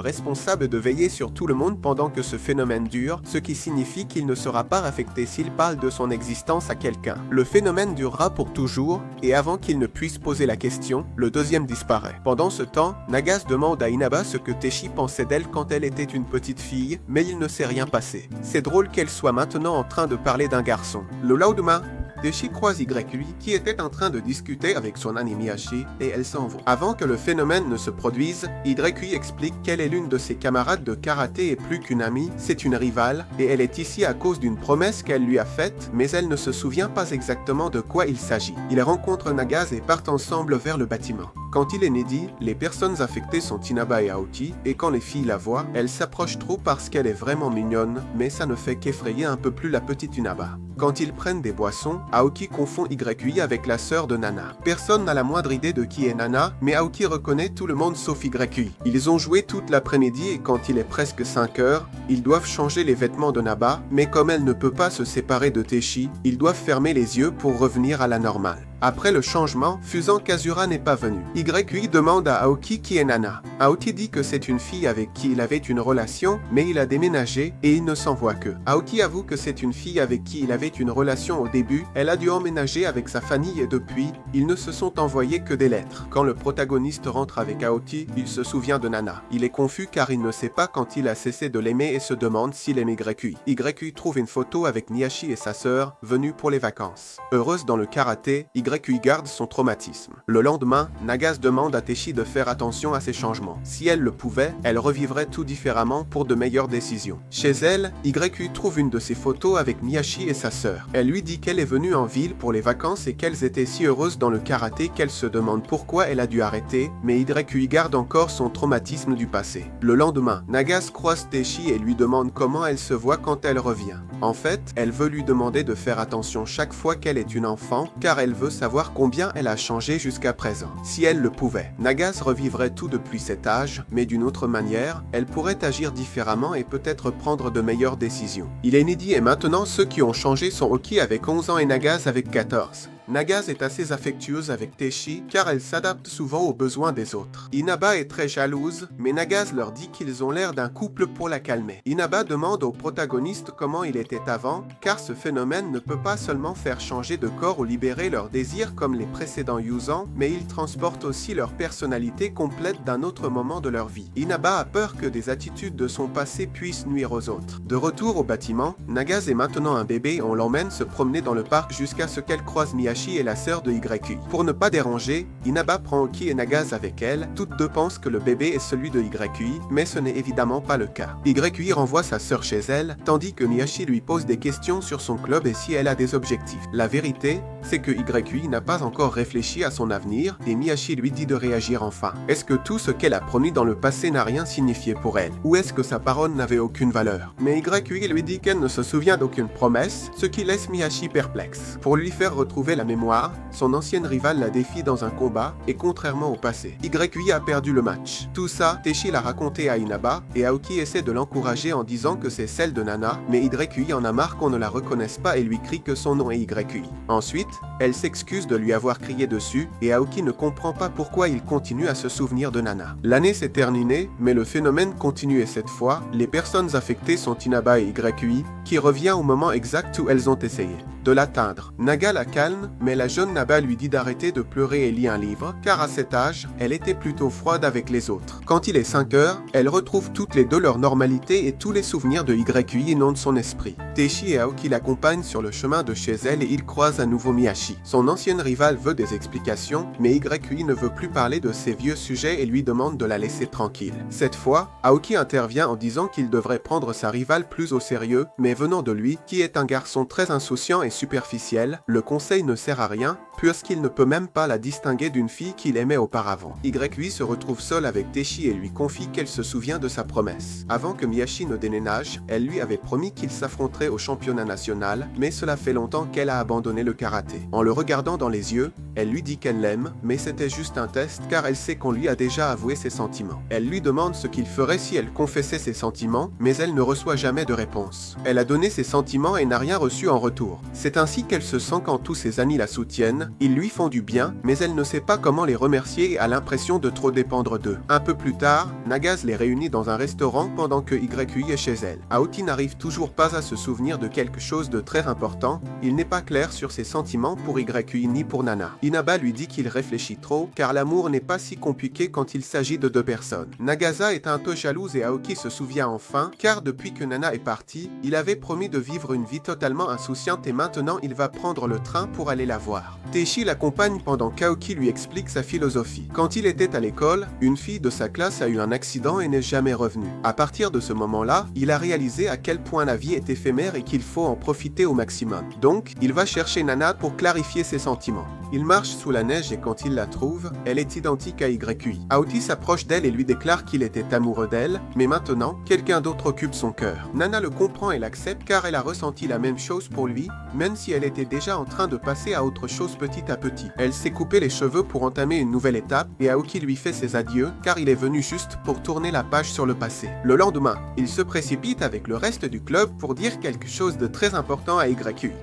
responsable de veiller sur tout le monde pendant que ce phénomène dure, ce qui signifie qu'il ne sera pas affecté s'il parle de son existence à quelqu'un. Le phénomène durera pour toujours et avant qu'il ne puisse poser la question, le deuxième disparaît. Pendant ce temps, Nagase demande à Inaba ce que Teishi pensait d'elle quand elle était une petite fille, mais il ne s'est rien passé. C'est drôle qu'elle soit maintenant en train de parler d'un garçon. Le lendemain, Teishi croise Hidekui qui était en train de discuter avec son ami Miyashi et elle s'en va. Avant que le phénomène ne se produise, Hidekui explique qu'elle est l'une de ses camarades de karaté et plus qu'une amie, c'est une rivale et elle est ici à cause d'une promesse qu'elle lui a faite, mais elle ne se souvient pas exactement de quoi il s'agit. Ils rencontrent Nagase et partent ensemble vers le bâtiment. Quand il est Nidi, les personnes affectées sont Inaba et Aoki, et quand les filles la voient, elles s'approchent trop parce qu'elle est vraiment mignonne, mais ça ne fait qu'effrayer un peu plus la petite Inaba. Quand ils prennent des boissons, Aoki confond Hidekui avec la sœur de Nana. Personne n'a la moindre idée de qui est Nana, mais Aoki reconnaît tout le monde sauf Hidekui. Ils ont joué toute l'après-midi et quand il est presque 5 heures, ils doivent changer les vêtements de Naba, mais comme elle ne peut pas se séparer de Teishi, ils doivent fermer les yeux pour revenir à la normale. Après le changement, Susan Kazura n'est pas venue. Hidekui demande à Aoki qui est Nana. Aoki dit que c'est une fille avec qui il avait une relation, mais il a déménagé et il ne s'en voit que. Aoki avoue que c'est une fille avec qui il avait une relation au début, elle a dû emménager avec sa famille et depuis, ils ne se sont envoyés que des lettres. Quand le protagoniste rentre avec Aoki, il se souvient de Nana. Il est confus car il ne sait pas quand il a cessé de l'aimer et se demande s'il aime Hidekui. Hidekui trouve une photo avec Miyashi et sa sœur, venus pour les vacances. Heureuse dans le karaté, Hidekui garde son traumatisme. Le lendemain, Nagase demande à Teishi de faire attention à ses changements. Si elle le pouvait, elle revivrait tout différemment pour de meilleures décisions. Chez elle, Hidekui trouve une de ses photos avec Miyashi et sa sœur. Elle lui dit qu'elle est venue en ville pour les vacances et qu'elles étaient si heureuses dans le karaté qu'elle se demande pourquoi elle a dû arrêter, mais Hidekui garde encore son traumatisme du passé. Le lendemain, Nagase croise Teishi et lui demande comment elle se voit quand elle revient. En fait, elle veut lui demander de faire attention chaque fois qu'elle est une enfant, car elle veut savoir combien elle a changé jusqu'à présent. Si elle le pouvait, Nagase revivrait tout depuis cet âge, mais d'une autre manière, elle pourrait agir différemment et peut-être prendre de meilleures décisions. Il est inédit et maintenant ceux qui ont changé sont Aoki avec 11 ans et Nagase avec 14. Nagase est assez affectueuse avec Teishi car elle s'adapte souvent aux besoins des autres. Inaba est très jalouse, mais Nagase leur dit qu'ils ont l'air d'un couple pour la calmer. Inaba demande au protagoniste comment il était avant, car ce phénomène ne peut pas seulement faire changer de corps ou libérer leurs désirs comme les précédents Yuuzhan, mais il transporte aussi leur personnalité complète d'un autre moment de leur vie. Inaba a peur que des attitudes de son passé puissent nuire aux autres. De retour au bâtiment, Nagase est maintenant un bébé et on l'emmène se promener dans le parc jusqu'à ce qu'elle croise Miyashi et la sœur de Yui. Pour ne pas déranger, Inaba prend Oki et Nagase avec elle. Toutes deux pensent que le bébé est celui de Yui, mais ce n'est évidemment pas le cas. Yui renvoie sa sœur chez elle, tandis que Miyashi lui pose des questions sur son club et si elle a des objectifs. La vérité, c'est que Yui n'a pas encore réfléchi à son avenir et Miyashi lui dit de réagir enfin. Est-ce que tout ce qu'elle a promis dans le passé n'a rien signifié pour elle? Ou est-ce que sa parole n'avait aucune valeur? Mais Yui lui dit qu'elle ne se souvient d'aucune promesse, ce qui laisse Miyashi perplexe. Pour lui faire retrouver la mémoire, son ancienne rivale la défie dans un combat et contrairement au passé, Yui a perdu le match. Tout ça, Teishi l'a raconté à Inaba et Aoki essaie de l'encourager en disant que c'est celle de Nana, mais Yui en a marre qu'on ne la reconnaisse pas et lui crie que son nom est Yui. Ensuite, elle s'excuse de lui avoir crié dessus et Aoki ne comprend pas pourquoi il continue à se souvenir de Nana. L'année s'est terminée, mais le phénomène continue et cette fois, les personnes affectées sont Inaba et Yui, qui revient au moment exact où elles ont essayé de l'atteindre. Naga la calme, mais la jeune Naba lui dit d'arrêter de pleurer et lit un livre, car à cet âge, elle était plutôt froide avec les autres. Quand il est 5 heures, elles retrouvent toutes les deux leur normalité et tous les souvenirs de Yui inondent son esprit. Teishi et Aoki l'accompagnent sur le chemin de chez elle et ils croisent à nouveau Miyashi. Son ancienne rivale veut des explications, mais Yui ne veut plus parler de ses vieux sujets et lui demande de la laisser tranquille. Cette fois, Aoki intervient en disant qu'il devrait prendre sa rivale plus au sérieux, mais venant de lui, qui est un garçon très insouciant et superficiel, le conseil ne sert à rien, puisqu'il ne peut même pas la distinguer d'une fille qu'il aimait auparavant. Yui se retrouve seule avec Teishi et lui confie qu'elle se souvient de sa promesse. Avant que Miyashi ne déménage, elle lui avait promis qu'il s'affronterait au championnat national, mais cela fait longtemps qu'elle a abandonné le karaté. En le regardant dans les yeux, elle lui dit qu'elle l'aime, mais c'était juste un test car elle sait qu'on lui a déjà avoué ses sentiments. Elle lui demande ce qu'il ferait si elle confessait ses sentiments, mais elle ne reçoit jamais de réponse. Elle a donné ses sentiments et n'a rien reçu en retour. C'est ainsi qu'elle se sent quand tous ses amis la soutiennent, ils lui font du bien, mais elle ne sait pas comment les remercier et a l'impression de trop dépendre d'eux. Un peu plus tard, Nagase les réunit dans un restaurant pendant que Yui est chez elle. Aoki n'arrive toujours pas à se souvenir de quelque chose de très important, il n'est pas clair sur ses sentiments pour Yui ni pour Nana. Inaba lui dit qu'il réfléchit trop, car l'amour n'est pas si compliqué quand il s'agit de deux personnes. Nagasa est un peu jalouse et Aoki se souvient enfin, car depuis que Nana est partie, il avait promis de vivre une vie totalement insouciante et maintenant il va prendre le train pour aller la voir. Teishi l'accompagne pendant qu'Aoki lui explique sa philosophie. Quand il était à l'école, une fille de sa classe a eu un accident et n'est jamais revenue. À partir de ce moment-là, il a réalisé à quel point la vie est éphémère et qu'il faut en profiter au maximum. Donc, il va chercher Nana pour clarifier ses sentiments. Il marche sous la neige et quand il la trouve, elle est identique à Yui. Aoki s'approche d'elle et lui déclare qu'il était amoureux d'elle, mais maintenant, quelqu'un d'autre occupe son cœur. Nana le comprend et l'accepte car elle a ressenti la même chose pour lui, même si elle était déjà en train de passer à autre chose petit à petit. Elle s'est coupé les cheveux pour entamer une nouvelle étape et Aoki lui fait ses adieux car il est venu juste pour tourner la page sur le passé. Le lendemain, il se précipite avec le reste du club pour dire quelque chose de très important à Yui.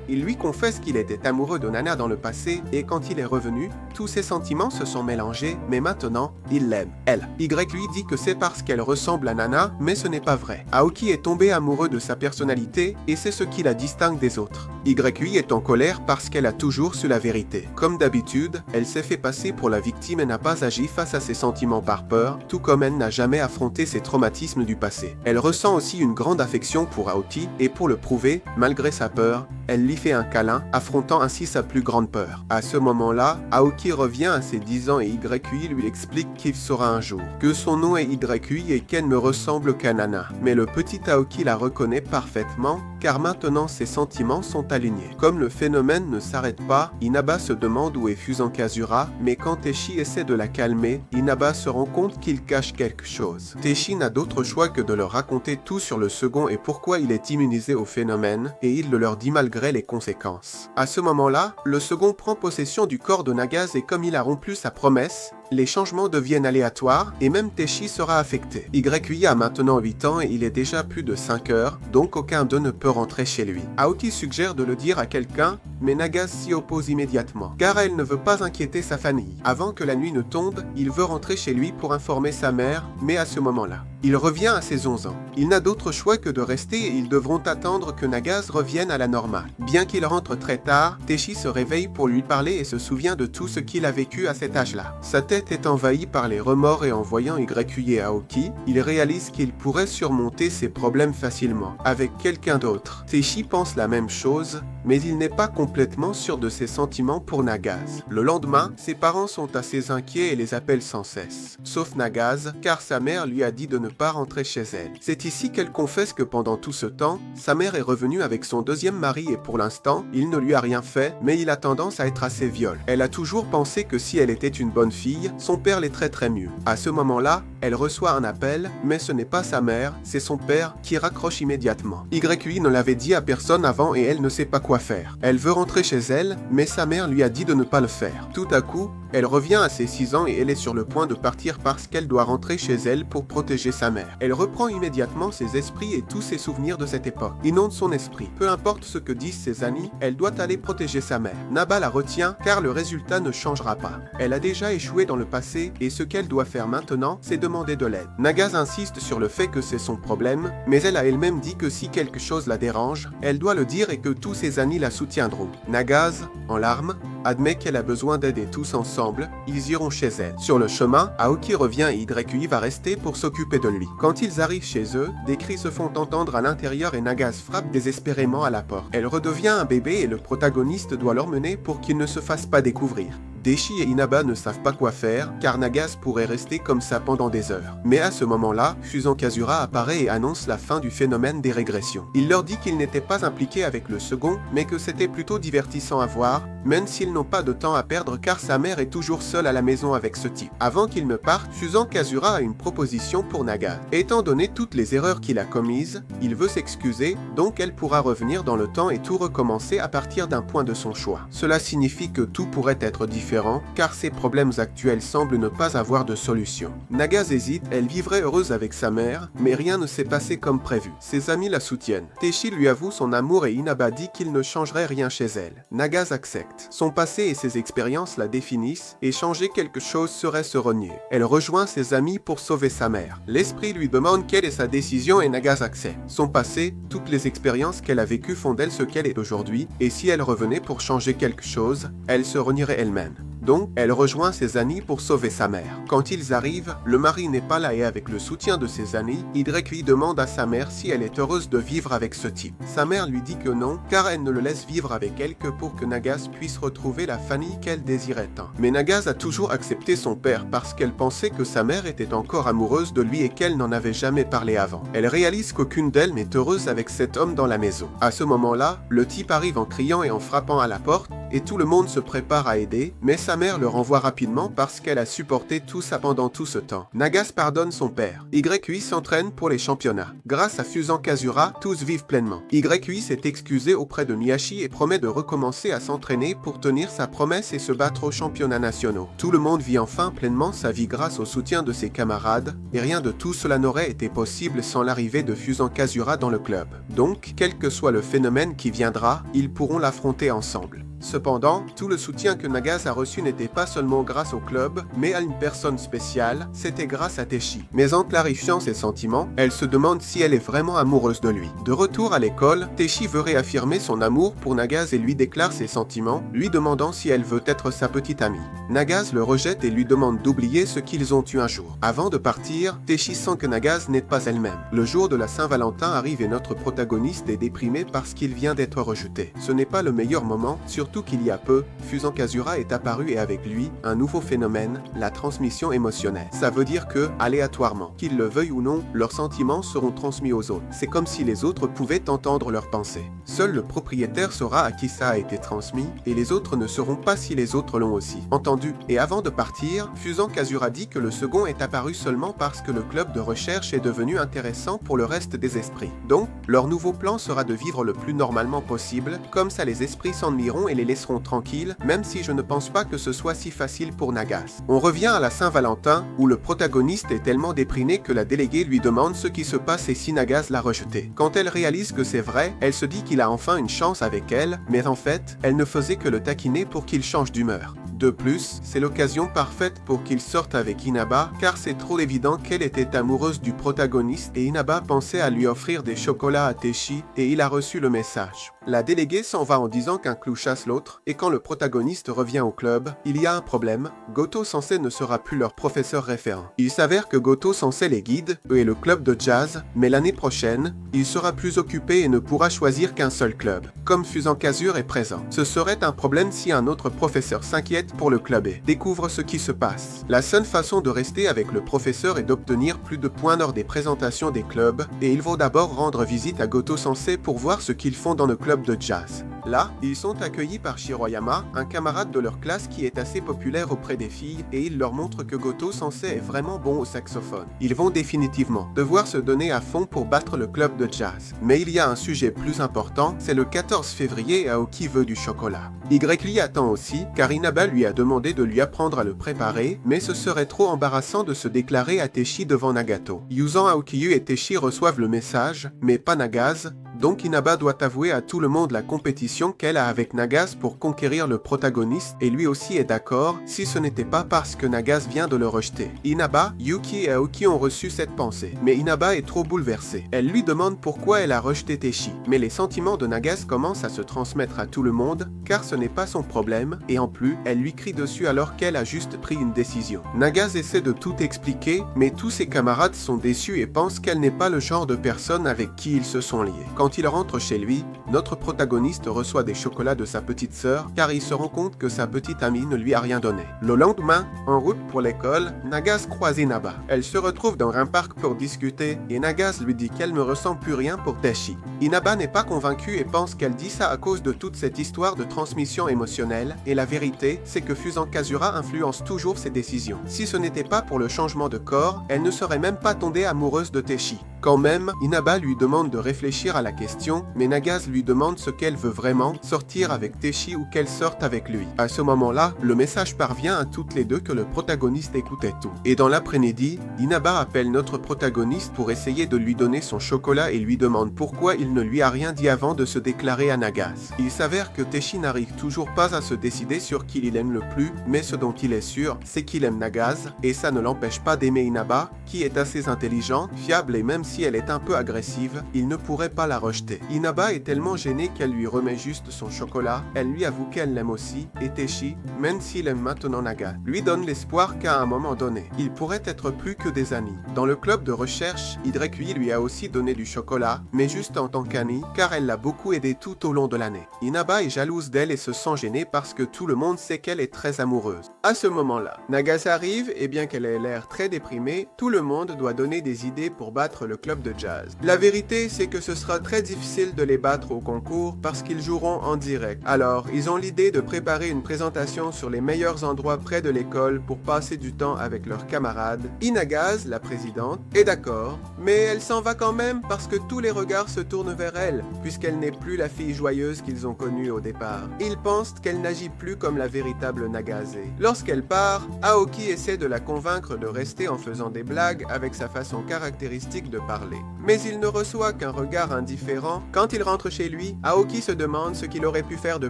Il lui confesse qu'il était amoureux de Nana dans le passé et quand il est revenu, tous ses sentiments se sont mélangés, mais maintenant, il l'aime, elle. Yui dit que c'est parce qu'elle ressemble à Nana, mais ce n'est pas vrai. Aoki est tombé amoureux de sa personnalité et c'est ce qui la distingue des autres. Yui est en colère parce qu'elle a toujours su la vérité. Comme d'habitude, elle s'est fait passer pour la victime et n'a pas agi face à ses sentiments par peur, tout comme elle n'a jamais affronté ses traumatismes du passé. Elle ressent aussi une grande affection pour Aoki et pour le prouver, malgré sa peur, elle lui fait un câlin, affrontant ainsi sa plus grande peur. À ce moment-là, Aoki revient à ses 10 ans et Yui lui explique qu'il saura un jour que son nom est Yui et qu'elle ne ressemble qu'à Nana. Mais le petit Aoki la reconnaît parfaitement car maintenant ses sentiments sont alignés. Comme le phénomène ne s'arrête pas, Inaba se demande où est Fusant Kazura, mais quand Teishi essaie de la calmer, Inaba se rend compte qu'il cache quelque chose. Teishi n'a d'autre choix que de leur raconter tout sur le second et pourquoi il est immunisé au phénomène, et il le leur dit malgré les conséquences. À ce moment-là, le second prend possession du corps de Nagase et comme il a rompu sa promesse, les changements deviennent aléatoires et même Teishi sera affecté. YUI a maintenant 8 ans et il est déjà plus de 5 heures, donc aucun d'eux ne peut rentrer chez lui. Aoki suggère de le dire à quelqu'un, mais Nagase s'y oppose immédiatement, car elle ne veut pas inquiéter sa famille. Avant que la nuit ne tombe, il veut rentrer chez lui pour informer sa mère, mais à ce moment-là, il revient à ses 11 ans. Il n'a d'autre choix que de rester et ils devront attendre que Nagase revienne à la normale. Bien qu'il rentre très tard, Teishi se réveille pour lui parler et se souvient de tout ce qu'il a vécu à cet âge-là. Sa tête est envahie par les remords et en voyant YUI et Aoki, il réalise qu'il pourrait surmonter ses problèmes facilement, avec quelqu'un d'autre. Teishi pense la même chose, mais il n'est pas complètement sûr de ses sentiments pour Nagase. Le lendemain, ses parents sont assez inquiets et les appellent sans cesse. Sauf Nagase, car sa mère lui a dit de ne pas rentrer chez elle. C'est ici qu'elle confesse que pendant tout ce temps, sa mère est revenue avec son deuxième mari et pour l'instant, il ne lui a rien fait, mais il a tendance à être assez viol. Elle a toujours pensé que si elle était une bonne fille, son père les traiterait mieux. À ce moment-là, elle reçoit un appel, mais ce n'est pas sa mère, c'est son père qui raccroche immédiatement. YUI ne l'avait dit à personne avant et elle ne sait pas quoi faire. Elle veut rentrer chez elle, mais sa mère lui a dit de ne pas le faire. Tout à coup, elle revient à ses 6 ans et elle est sur le point de partir parce qu'elle doit rentrer chez elle pour protéger sa mère. Elle reprend immédiatement ses esprits et tous ses souvenirs de cette époque. Inonde son esprit. Peu importe ce que disent ses amis, elle doit aller protéger sa mère. Naba la retient car le résultat ne changera pas. Elle a déjà échoué dans le passé et ce qu'elle doit faire maintenant, c'est demander de l'aide. Nagase insiste sur le fait que c'est son problème, mais elle a elle-même dit que si quelque chose la dérange, elle doit le dire et que tous ses amis la soutiendront. Nagase, en larmes, admet qu'elle a besoin d'aide et tous ensemble, ils iront chez elle. Sur le chemin, Aoki revient et YUI va rester pour s'occuper de lui. Quand ils arrivent chez eux, des cris se font entendre à l'intérieur et Nagase frappe désespérément à la porte. Elle redevient un bébé et le protagoniste doit l'emmener pour qu'il ne se fasse pas découvrir. Teishi et Inaba ne savent pas quoi faire, car Nagase pourrait rester comme ça pendant des heures. Mais à ce moment-là, Fusant Kazura apparaît et annonce la fin du phénomène des régressions. Il leur dit qu'il n'était pas impliqué avec le second, mais que c'était plutôt divertissant à voir, même s'ils n'ont pas de temps à perdre car sa mère est toujours seule à la maison avec ce type. Avant qu'il ne parte, Fusant Kazura a une proposition pour Nagase. Étant donné toutes les erreurs qu'il a commises, il veut s'excuser, donc elle pourra revenir dans le temps et tout recommencer à partir d'un point de son choix. Cela signifie que tout pourrait être différent, car ses problèmes actuels semblent ne pas avoir de solution. Nagase hésite, elle vivrait heureuse avec sa mère, mais rien ne s'est passé comme prévu. Ses amis la soutiennent. Teishi lui avoue son amour et Inaba dit qu'il ne changerait rien chez elle. Nagase accepte. Son passé et ses expériences la définissent, et changer quelque chose serait se renier. Elle rejoint ses amis pour sauver sa mère. L'esprit lui demande quelle est sa décision et Nagase accepte. Son passé, toutes les expériences qu'elle a vécues font d'elle ce qu'elle est aujourd'hui, et si elle revenait pour changer quelque chose, elle se renierait elle-même. Donc, elle rejoint ses amis pour sauver sa mère. Quand ils arrivent, le mari n'est pas là et avec le soutien de ses amis, YUI demande à sa mère si elle est heureuse de vivre avec ce type. Sa mère lui dit que non, car elle ne le laisse vivre avec elle que pour que Nagase puisse retrouver la famille qu'elle désirait tant. Mais Nagase a toujours accepté son père parce qu'elle pensait que sa mère était encore amoureuse de lui et qu'elle n'en avait jamais parlé avant. Elle réalise qu'aucune d'elles n'est heureuse avec cet homme dans la maison. À ce moment-là, le type arrive en criant et en frappant à la porte, et tout le monde se prépare à aider, mais sa mère le renvoie rapidement parce qu'elle a supporté tout ça pendant tout ce temps. Nagase pardonne son père. YUI s'entraîne pour les championnats. Grâce à Fusant Kazura, tous vivent pleinement. YUI s'est excusé auprès de Miyashi et promet de recommencer à s'entraîner pour tenir sa promesse et se battre aux championnats nationaux. Tout le monde vit enfin pleinement sa vie grâce au soutien de ses camarades, et rien de tout cela n'aurait été possible sans l'arrivée de Fusant Kazura dans le club. Donc, quel que soit le phénomène qui viendra, ils pourront l'affronter ensemble. Cependant, tout le soutien que Nagase a reçu n'était pas seulement grâce au club, mais à une personne spéciale, c'était grâce à Teishi. Mais en clarifiant ses sentiments, elle se demande si elle est vraiment amoureuse de lui. De retour à l'école, Teishi veut réaffirmer son amour pour Nagase et lui déclare ses sentiments, lui demandant si elle veut être sa petite amie. Nagase le rejette et lui demande d'oublier ce qu'ils ont eu un jour. Avant de partir, Teishi sent que Nagase n'est pas elle-même. Le jour de la Saint-Valentin arrive et notre protagoniste est déprimé parce qu'il vient d'être rejeté. Ce n'est pas le meilleur moment, surtout Surtout qu'il y a peu, Fusant Kazura est apparu et avec lui, un nouveau phénomène, la transmission émotionnelle. Ça veut dire que, aléatoirement, qu'ils le veuillent ou non, leurs sentiments seront transmis aux autres. C'est comme si les autres pouvaient entendre leurs pensées. Seul le propriétaire saura à qui ça a été transmis, et les autres ne sauront pas si les autres l'ont aussi entendu. Et avant de partir, Fusant Kazura dit que le second est apparu seulement parce que le club de recherche est devenu intéressant pour le reste des esprits. Donc, leur nouveau plan sera de vivre le plus normalement possible, comme ça les esprits s'ennuieront et les laisseront tranquilles, même si je ne pense pas que ce soit si facile pour Nagas. On revient à la Saint-Valentin, où le protagoniste est tellement déprimé que la déléguée lui demande ce qui se passe et si Nagas l'a rejeté. Quand elle réalise que c'est vrai, elle se dit qu'il a enfin une chance avec elle, mais en fait, elle ne faisait que le taquiner pour qu'il change d'humeur. De plus, c'est l'occasion parfaite pour qu'il sorte avec Inaba, car c'est trop évident qu'elle était amoureuse du protagoniste et Inaba pensait à lui offrir des chocolats à Teshi et il a reçu le message. La déléguée s'en va en disant qu'un clou chasse l'autre et quand le protagoniste revient au club, il y a un problème, Goto Sensei ne sera plus leur professeur référent. Il s'avère que Goto Sensei les guide, eux et le club de jazz, mais l'année prochaine, il sera plus occupé et ne pourra choisir qu'un seul club. Comme Fusant Kazura est présent, ce serait un problème si un autre professeur s'inquiète pour le club et découvre ce qui se passe. La seule façon de rester avec le professeur est d'obtenir plus de points lors des présentations des clubs et ils vont d'abord rendre visite à Goto Sensei pour voir ce qu'ils font dans le club de jazz. Là, ils sont accueillis par Shiroyama, un camarade de leur classe qui est assez populaire auprès des filles et il leur montre que Goto Sensei est vraiment bon au saxophone. Ils vont définitivement devoir se donner à fond pour battre le club de jazz. Mais il y a un sujet plus important, c'est le 14 février et Aoki veut du chocolat. Y l'y attend aussi, car Inaba lui a demandé de lui apprendre à le préparer, mais ce serait trop embarrassant de se déclarer à Teshi devant Nagato. Yuzan, Aokiyu et Teshi reçoivent le message, mais pas Nagas, donc Inaba doit avouer à tout le monde la compétition qu'elle a avec Nagas pour conquérir le protagoniste et lui aussi est d'accord si ce n'était pas parce que Nagas vient de le rejeter. Inaba, Yuki et Aoki ont reçu cette pensée, mais Inaba est trop bouleversée. Elle lui demande pourquoi elle a rejeté Teshi, mais les sentiments de Nagas commencent à se transmettre à tout le monde car ce n'est pas son problème et en plus, elle lui crie dessus alors qu'elle a juste pris une décision. Nagas essaie de tout expliquer, mais tous ses camarades sont déçus et pensent qu'elle n'est pas le genre de personne avec qui ils se sont liés. Quand il rentre chez lui, notre protagoniste reçoit des chocolats de sa petite sœur car il se rend compte que sa petite amie ne lui a rien donné. Le lendemain, en route pour l'école, Nagas croise Inaba. Elle se retrouve dans un parc pour discuter et Nagas lui dit qu'elle ne ressent plus rien pour Teshi. Inaba n'est pas convaincue et pense qu'elle dit ça à cause de toute cette histoire de transmission émotionnelle et la vérité, c'est que Fusant Kazura influence toujours ses décisions. Si ce n'était pas pour le changement de corps, elle ne serait même pas tombée amoureuse de Teshi. Quand même, Inaba lui demande de réfléchir à la question, mais Nagas lui demande ce qu'elle veut vraiment, sortir avec Teshi ou qu'elle sorte avec lui. À ce moment-là, le message parvient à toutes les deux que le protagoniste écoutait tout. Et dans l'après-midi, Inaba appelle notre protagoniste pour essayer de lui donner son chocolat et lui demande pourquoi il ne lui a rien dit avant de se déclarer à Nagas. Il s'avère que Teshi n'arrive toujours pas à se décider sur qui il aime le plus, mais ce dont il est sûr, c'est qu'il aime Nagas, et ça ne l'empêche pas d'aimer Inaba, qui est assez intelligent, fiable et même si elle est un peu agressive, il ne pourrait pas la rejeter. Inaba est tellement gênée qu'elle lui remet juste son chocolat, elle lui avoue qu'elle l'aime aussi, et Teshi, même s'il aime maintenant Nagas, lui donne l'espoir qu'à un moment donné, ils pourraient être plus que des amis. Dans le club de recherche, Hidekui lui a aussi donné du chocolat, mais juste en tant qu'amie, car elle l'a beaucoup aidé tout au long de l'année. Inaba est jalouse d'elle et se sent gênée parce que tout le monde sait qu'elle est très amoureuse. À ce moment-là, Nagas arrive et bien qu'elle ait l'air très déprimée, tout le monde doit donner des idées pour battre le club de jazz. La vérité, c'est que ce sera très difficile de les battre au concours parce qu'ils joueront en direct. Alors, ils ont l'idée de préparer une présentation sur les meilleurs endroits près de l'école pour passer du temps avec leurs camarades. Inagaz, la présidente, est d'accord, mais elle s'en va quand même parce que tous les regards se tournent vers elle, puisqu'elle n'est plus la fille joyeuse qu'ils ont connue au départ. Ils pensent qu'elle n'agit plus comme la véritable Nagase. Lorsqu'elle part, Aoki essaie de la convaincre de rester en faisant des blagues avec sa façon caractéristique de parler. Mais il ne reçoit qu'un regard indifférent. Quand il rentre chez lui, Aoki se demande ce qu'il aurait pu faire de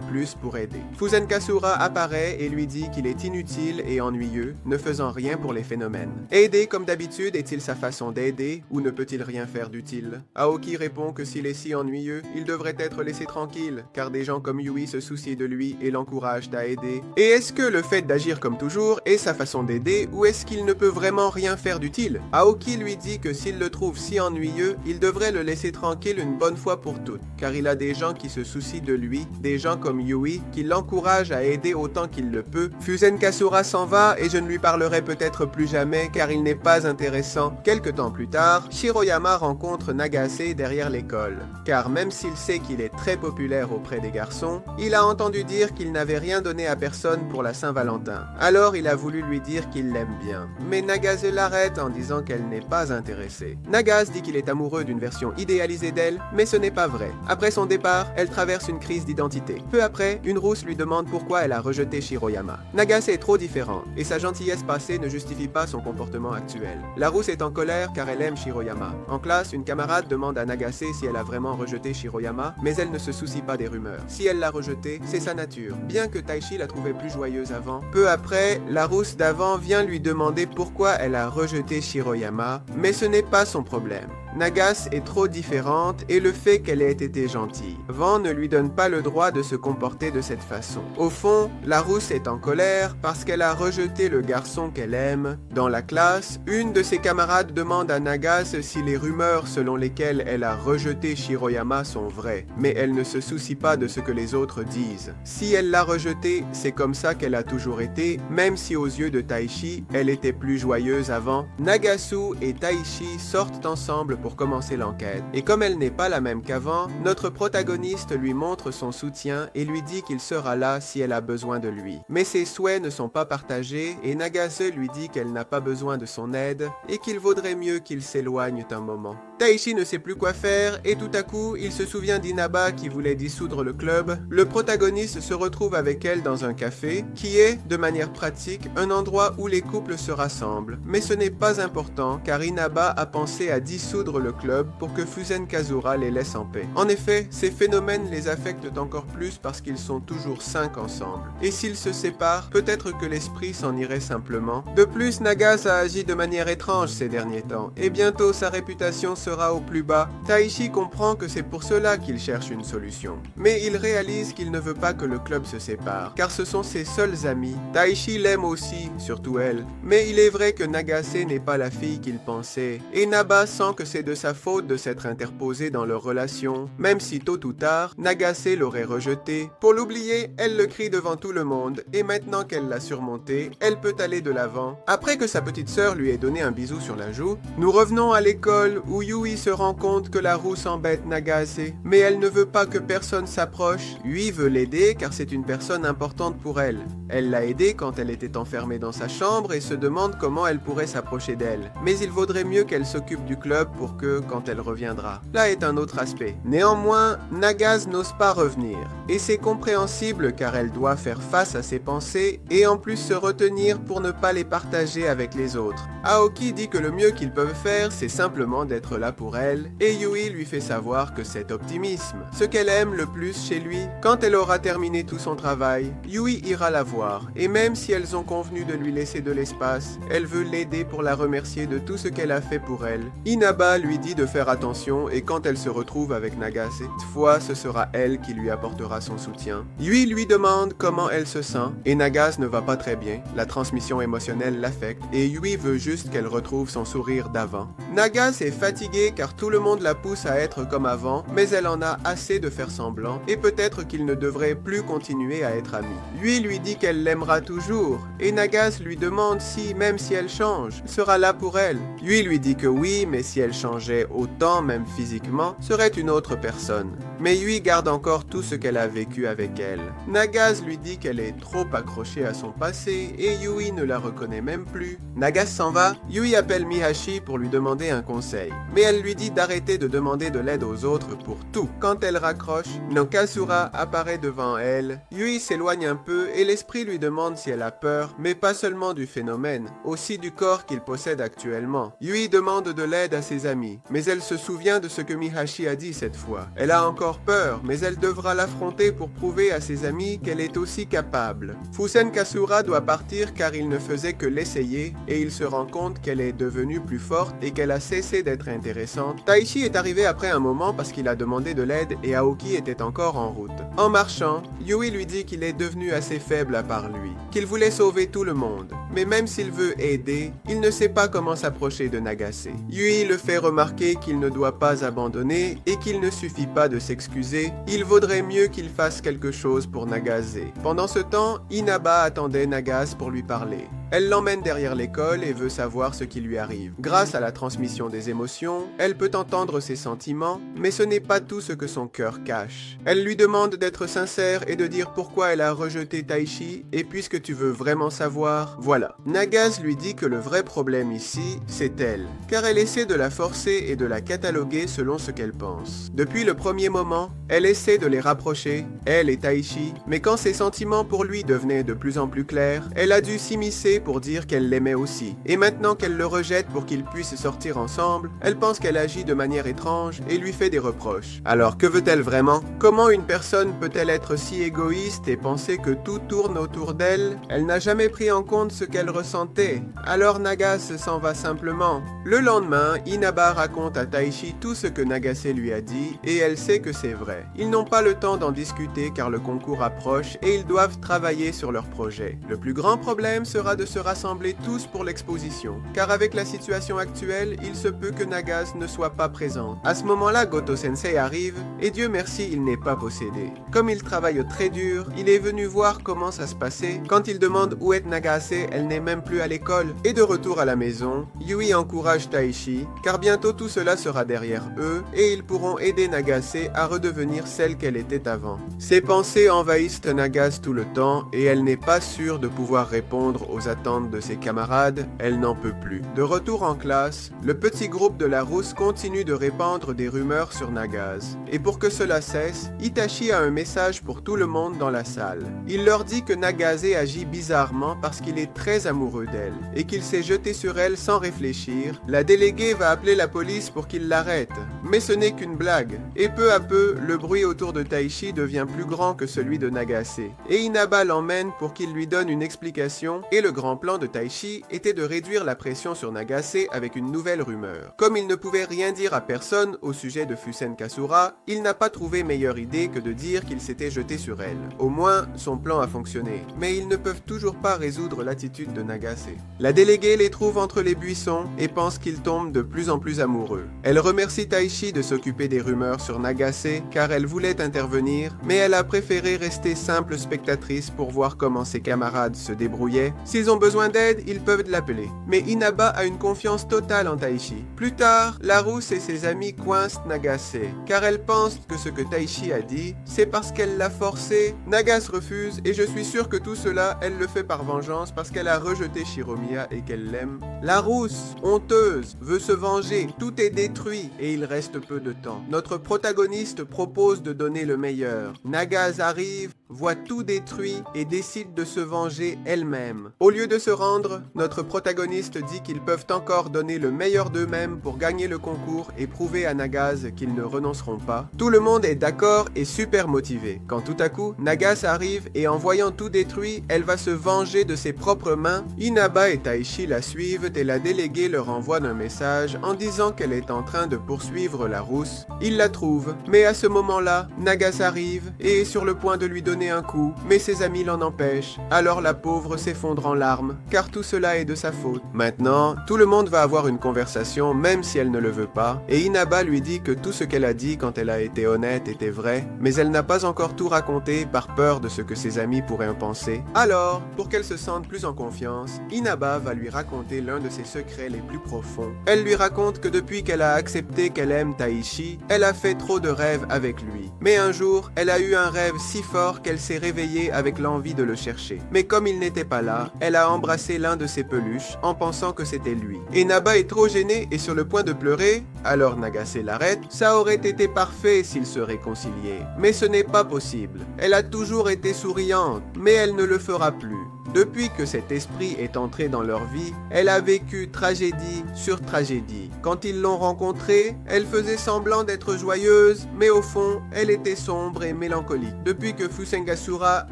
plus pour aider. Fuzenkasura apparaît et lui dit qu'il est inutile et ennuyeux, ne faisant rien pour les phénomènes. Aider comme d'habitude est-il sa façon d'aider ou ne peut-il rien faire d'utile? Aoki répond que s'il est si ennuyeux, il devrait être laissé tranquille, car des gens comme Yui se soucient de lui et l'encouragent à aider. Et est-ce que le fait d'agir comme toujours est sa façon d'aider ou est-ce qu'il ne peut vraiment rien faire d'utile? tranquille. Aoki lui dit que s'il le trouve si ennuyeux, il devrait le laisser tranquille une bonne fois pour toutes, car il a des gens qui se soucient de lui, des gens comme Yui, qui l'encouragent à aider autant qu'il le peut. Fusenkasura s'en va et je ne lui parlerai peut-être plus jamais car il n'est pas intéressant. Quelque temps plus tard, Shiroyama rencontre Nagase derrière l'école, car même s'il sait qu'il est très populaire auprès des garçons, il a entendu dire qu'il n'avait rien donné à personne pour la Saint-Valentin. Alors il a voulu lui dire qu'il l'aime bien. Mais Nagase l'arrête en disant qu'elle n'est pas intéressée. Nagase dit qu'il est amoureux d'une version idéalisée d'elle, mais ce n'est pas vrai. Après son départ, elle traverse une crise d'identité. Peu après, une rousse lui demande pourquoi elle a rejeté Shiroyama. Nagase est trop différent, et sa gentillesse passée ne justifie pas son comportement actuel. La rousse est en colère car elle aime Shiroyama. En classe, une camarade demande à Nagase si elle a vraiment rejeté Shiroyama, mais elle ne se soucie pas des rumeurs. Si elle l'a rejeté, c'est sa nature. Bien que Taichi la trouvait plus joyeuse avant, peu après, la rousse d'avant vient lui demander pourquoi elle a rejeté Shiroyama, mais ce n'est pas son problème. Nagase est trop différente et le fait qu'elle ait été gentille. Vent ne lui donne pas le droit de se comporter de cette façon. Au fond, la rousse est en colère parce qu'elle a rejeté le garçon qu'elle aime. Dans la classe, une de ses camarades demande à Nagase si les rumeurs selon lesquelles elle a rejeté Shiroyama sont vraies, mais elle ne se soucie pas de ce que les autres disent. Si elle l'a rejeté, c'est comme ça qu'elle a toujours été, même si aux yeux de Taichi, elle était plus joyeuse avant. Nagasu et Taichi sortent ensemble pour commencer l'enquête. Et comme elle n'est pas la même qu'avant, notre protagoniste lui montre son soutien et lui dit qu'il sera là si elle a besoin de lui. Mais ses souhaits ne sont pas partagés et Nagase lui dit qu'elle n'a pas besoin de son aide et qu'il vaudrait mieux qu'il s'éloigne un moment. Taichi ne sait plus quoi faire et tout à coup, il se souvient d'Inaba qui voulait dissoudre le club. Le protagoniste se retrouve avec elle dans un café qui est, de manière pratique, un endroit où les couples se rassemblent. Mais ce n'est pas important car Inaba a pensé à dissoudre le club pour que Fusenkasura les laisse en paix. En effet, ces phénomènes les affectent encore plus parce qu'ils sont toujours 5 ensemble. Et s'ils se séparent, peut-être que l'esprit s'en irait simplement. De plus, Nagase a agi de manière étrange ces derniers temps et bientôt sa réputation sera au plus bas. Taichi comprend que c'est pour cela qu'il cherche une solution. Mais il réalise qu'il ne veut pas que le club se sépare, car ce sont ses seuls amis. Taichi l'aime aussi, surtout elle. Mais il est vrai que Nagase n'est pas la fille qu'il pensait, et Naba sent que c'est de sa faute de s'être interposée dans leur relation, même si tôt ou tard, Nagase l'aurait rejeté. Pour l'oublier, elle le crie devant tout le monde, et maintenant qu'elle l'a surmonté, elle peut aller de l'avant. Après que sa petite sœur lui ait donné un bisou sur la joue, nous revenons à l'école où Yui se rend compte que la rousse embête Nagase, mais elle ne veut pas que personne s'approche. Yui veut l'aider car c'est une personne importante pour elle. Elle l'a aidée quand elle était enfermée dans sa chambre et se demande comment elle pourrait s'approcher d'elle. Mais il vaudrait mieux qu'elle s'occupe du club pour que, quand elle reviendra. Là est un autre aspect. Néanmoins, Nagase n'ose pas revenir. Et c'est compréhensible car elle doit faire face à ses pensées et en plus se retenir pour ne pas les partager avec les autres. Aoki dit que le mieux qu'ils peuvent faire, c'est simplement d'être là pour elle, et Yui lui fait savoir que c'est optimisme, ce qu'elle aime le plus chez lui. Quand elle aura terminé tout son travail, Yui ira la voir, et même si elles ont convenu de lui laisser de l'espace, elle veut l'aider pour la remercier de tout ce qu'elle a fait pour elle. Inaba lui dit de faire attention, et quand elle se retrouve avec Nagase, cette fois ce sera elle qui lui apportera son soutien. Yui lui demande comment elle se sent, et Nagase ne va pas très bien, la transmission émotionnelle l'affecte, et Yui veut juste qu'elle retrouve son sourire d'avant. Nagase est fatiguée car tout le monde la pousse à être comme avant, mais elle en a assez de faire semblant, et peut-être qu'il ne devrait plus continuer à être amis. Lui dit qu'elle l'aimera toujours, et Nagase lui demande si, même si elle change, il sera là pour elle. Lui dit que oui, mais si elle changeait autant, même physiquement, serait une autre personne. Mais Yui garde encore tout ce qu'elle a vécu avec elle. Nagase lui dit qu'elle est trop accrochée à son passé, et Yui ne la reconnaît même plus. Nagase s'en va, Yui appelle Mihashi pour lui demander un conseil, mais elle lui dit d'arrêter de demander de l'aide aux autres pour tout. Quand elle raccroche, Nokasura apparaît devant elle. Yui s'éloigne un peu et l'esprit lui demande si elle a peur, mais pas seulement du phénomène, aussi du corps qu'il possède actuellement. Yui demande de l'aide à ses amis, mais elle se souvient de ce que Mihashi a dit cette fois. Elle a encore peur, mais elle devra l'affronter pour prouver à ses amis qu'elle est aussi capable. Fusenkasura doit partir car il ne faisait que l'essayer, et il se rend compte qu'elle est devenue plus forte et qu'elle a cessé d'être intéressante. Taichi est arrivé après un moment parce qu'il a demandé de l'aide et Aoki était encore en route. En marchant, Yui lui dit qu'il est devenu assez faible à part lui, qu'il voulait sauver tout le monde. mais même s'il veut aider, il ne sait pas comment s'approcher de Nagase. Yui le fait remarquer qu'il ne doit pas abandonner et qu'il ne suffit pas de s'excuser, il vaudrait mieux qu'il fasse quelque chose pour Nagase. Pendant ce temps, Inaba attendait Nagase pour lui parler. Elle l'emmène derrière l'école et veut savoir ce qui lui arrive. Grâce à la transmission des émotions, elle peut entendre ses sentiments, mais ce n'est pas tout ce que son cœur cache. Elle lui demande d'être sincère et de dire pourquoi elle a rejeté Taichi, et puisque tu veux vraiment savoir, voilà. Nagase lui dit que le vrai problème ici, c'est elle, car elle essaie de la forcer et de la cataloguer selon ce qu'elle pense. Depuis le premier moment, elle essaie de les rapprocher, elle et Taichi, mais quand ses sentiments pour lui devenaient de plus en plus clairs, elle a dû s'immiscer pour dire qu'elle l'aimait aussi. Et maintenant qu'elle le rejette pour qu'ils puissent sortir ensemble, elle pense qu'elle agit de manière étrange et lui fait des reproches. Alors que veut-elle vraiment? Comment une personne peut-elle être si égoïste et penser que tout tourne autour d'elle? Elle n'a jamais pris en compte ce qu'elle ressentait. Alors Nagase s'en va simplement. Le lendemain, Inaba raconte à Taichi tout ce que Nagase lui a dit et elle sait que c'est vrai. Ils n'ont pas le temps d'en discuter car le concours approche et ils doivent travailler sur leur projet. Le plus grand problème sera de se rassembler tous pour l'exposition, car avec la situation actuelle, il se peut que Nagase ne soit pas présente. À ce moment-là, Goto Sensei arrive, et Dieu merci, il n'est pas possédé. Comme il travaille très dur, il est venu voir comment ça se passait. Quand il demande où est Nagase, elle n'est même plus à l'école. Et de retour à la maison, Yui encourage Taichi, car bientôt tout cela sera derrière eux, et ils pourront aider Nagase à redevenir celle qu'elle était avant. Ses pensées envahissent Nagase tout le temps, et elle n'est pas sûre de pouvoir répondre aux attentes de ses camarades, elle n'en peut plus. De retour en classe, le petit groupe de la rousse continue de répandre des rumeurs sur Nagase. Et pour que cela cesse, Itachi a un message pour tout le monde dans la salle. Il leur dit que Nagase agit bizarrement parce qu'il est très amoureux d'elle et qu'il s'est jeté sur elle sans réfléchir. La déléguée va appeler la police pour qu'il l'arrête. Mais ce n'est qu'une blague. Et peu à peu, le bruit autour de Taichi devient plus grand que celui de Nagase. Et Inaba l'emmène pour qu'il lui donne une explication et le grand plan de Taichi était de réduire la pression sur Nagase avec une nouvelle rumeur. Comme il ne pouvait rien dire à personne au sujet de Fusen Kasura, il n'a pas trouvé meilleure idée que de dire qu'il s'était jeté sur elle. Au moins, son plan a fonctionné, mais ils ne peuvent toujours pas résoudre l'attitude de Nagase. La déléguée les trouve entre les buissons et pense qu'ils tombent de plus en plus amoureux. Elle remercie Taichi de s'occuper des rumeurs sur Nagase car elle voulait intervenir, mais elle a préféré rester simple spectatrice pour voir comment ses camarades se débrouillaient. S'ils ont besoin d'aide, ils peuvent l'appeler. Mais Inaba a une confiance totale en Taichi. Plus tard, la rousse et ses amis coincent Nagase, car elle pense que ce que Taichi a dit, c'est parce qu'elle l'a forcé. Nagase refuse et je suis sûr que tout cela, elle le fait par vengeance parce qu'elle a rejeté Shiromiya et qu'elle l'aime. La rousse, honteuse, veut se venger. Tout est détruit et il reste peu de temps. Notre protagoniste propose de donner le meilleur. Nagase arrive, voit tout détruit et décide de se venger elle-même. Au lieu de se rendre, notre protagoniste dit qu'ils peuvent encore donner le meilleur d'eux-mêmes pour gagner le concours et prouver à Nagase qu'ils ne renonceront pas. Tout le monde est d'accord et super motivé. Quand tout à coup, Nagase arrive et en voyant tout détruit, elle va se venger de ses propres mains. Inaba et Taichi la suivent et la déléguée leur envoie un message en disant qu'elle est en train de poursuivre la rousse. Ils la trouvent, mais à ce moment-là, Nagase arrive et est sur le point de lui donner un coup, mais ses amis l'en empêchent. Alors la pauvre s'effondre en larmes, car tout cela est de sa faute. Maintenant, tout le monde va avoir une conversation, même si elle ne le veut pas, et Inaba lui dit que tout ce qu'elle a dit quand elle a été honnête était vrai, mais elle n'a pas encore tout raconté par peur de ce que ses amis pourraient en penser. Alors, pour qu'elle se sente plus en confiance, Inaba va lui raconter l'un de ses secrets les plus profonds. Elle lui raconte que depuis qu'elle a accepté qu'elle aime Taichi, elle a fait trop de rêves avec lui. Mais un jour, elle a eu un rêve si fort qu'elle s'est réveillée avec l'envie de le chercher. Mais comme il n'était pas là, elle a embrassé l'un de ses peluches en pensant que c'était lui. Et Naba est trop gêné et sur le point de pleurer, alors Nagase l'arrête. Ça aurait été parfait s'ils se réconciliaient. Mais ce n'est pas possible. Elle a toujours été souriante, mais elle ne le fera plus. Depuis que cet esprit est entré dans leur vie, elle a vécu tragédie sur tragédie. Quand ils l'ont rencontrée, elle faisait semblant d'être joyeuse, mais au fond, elle était sombre et mélancolique. Depuis que Fusengasura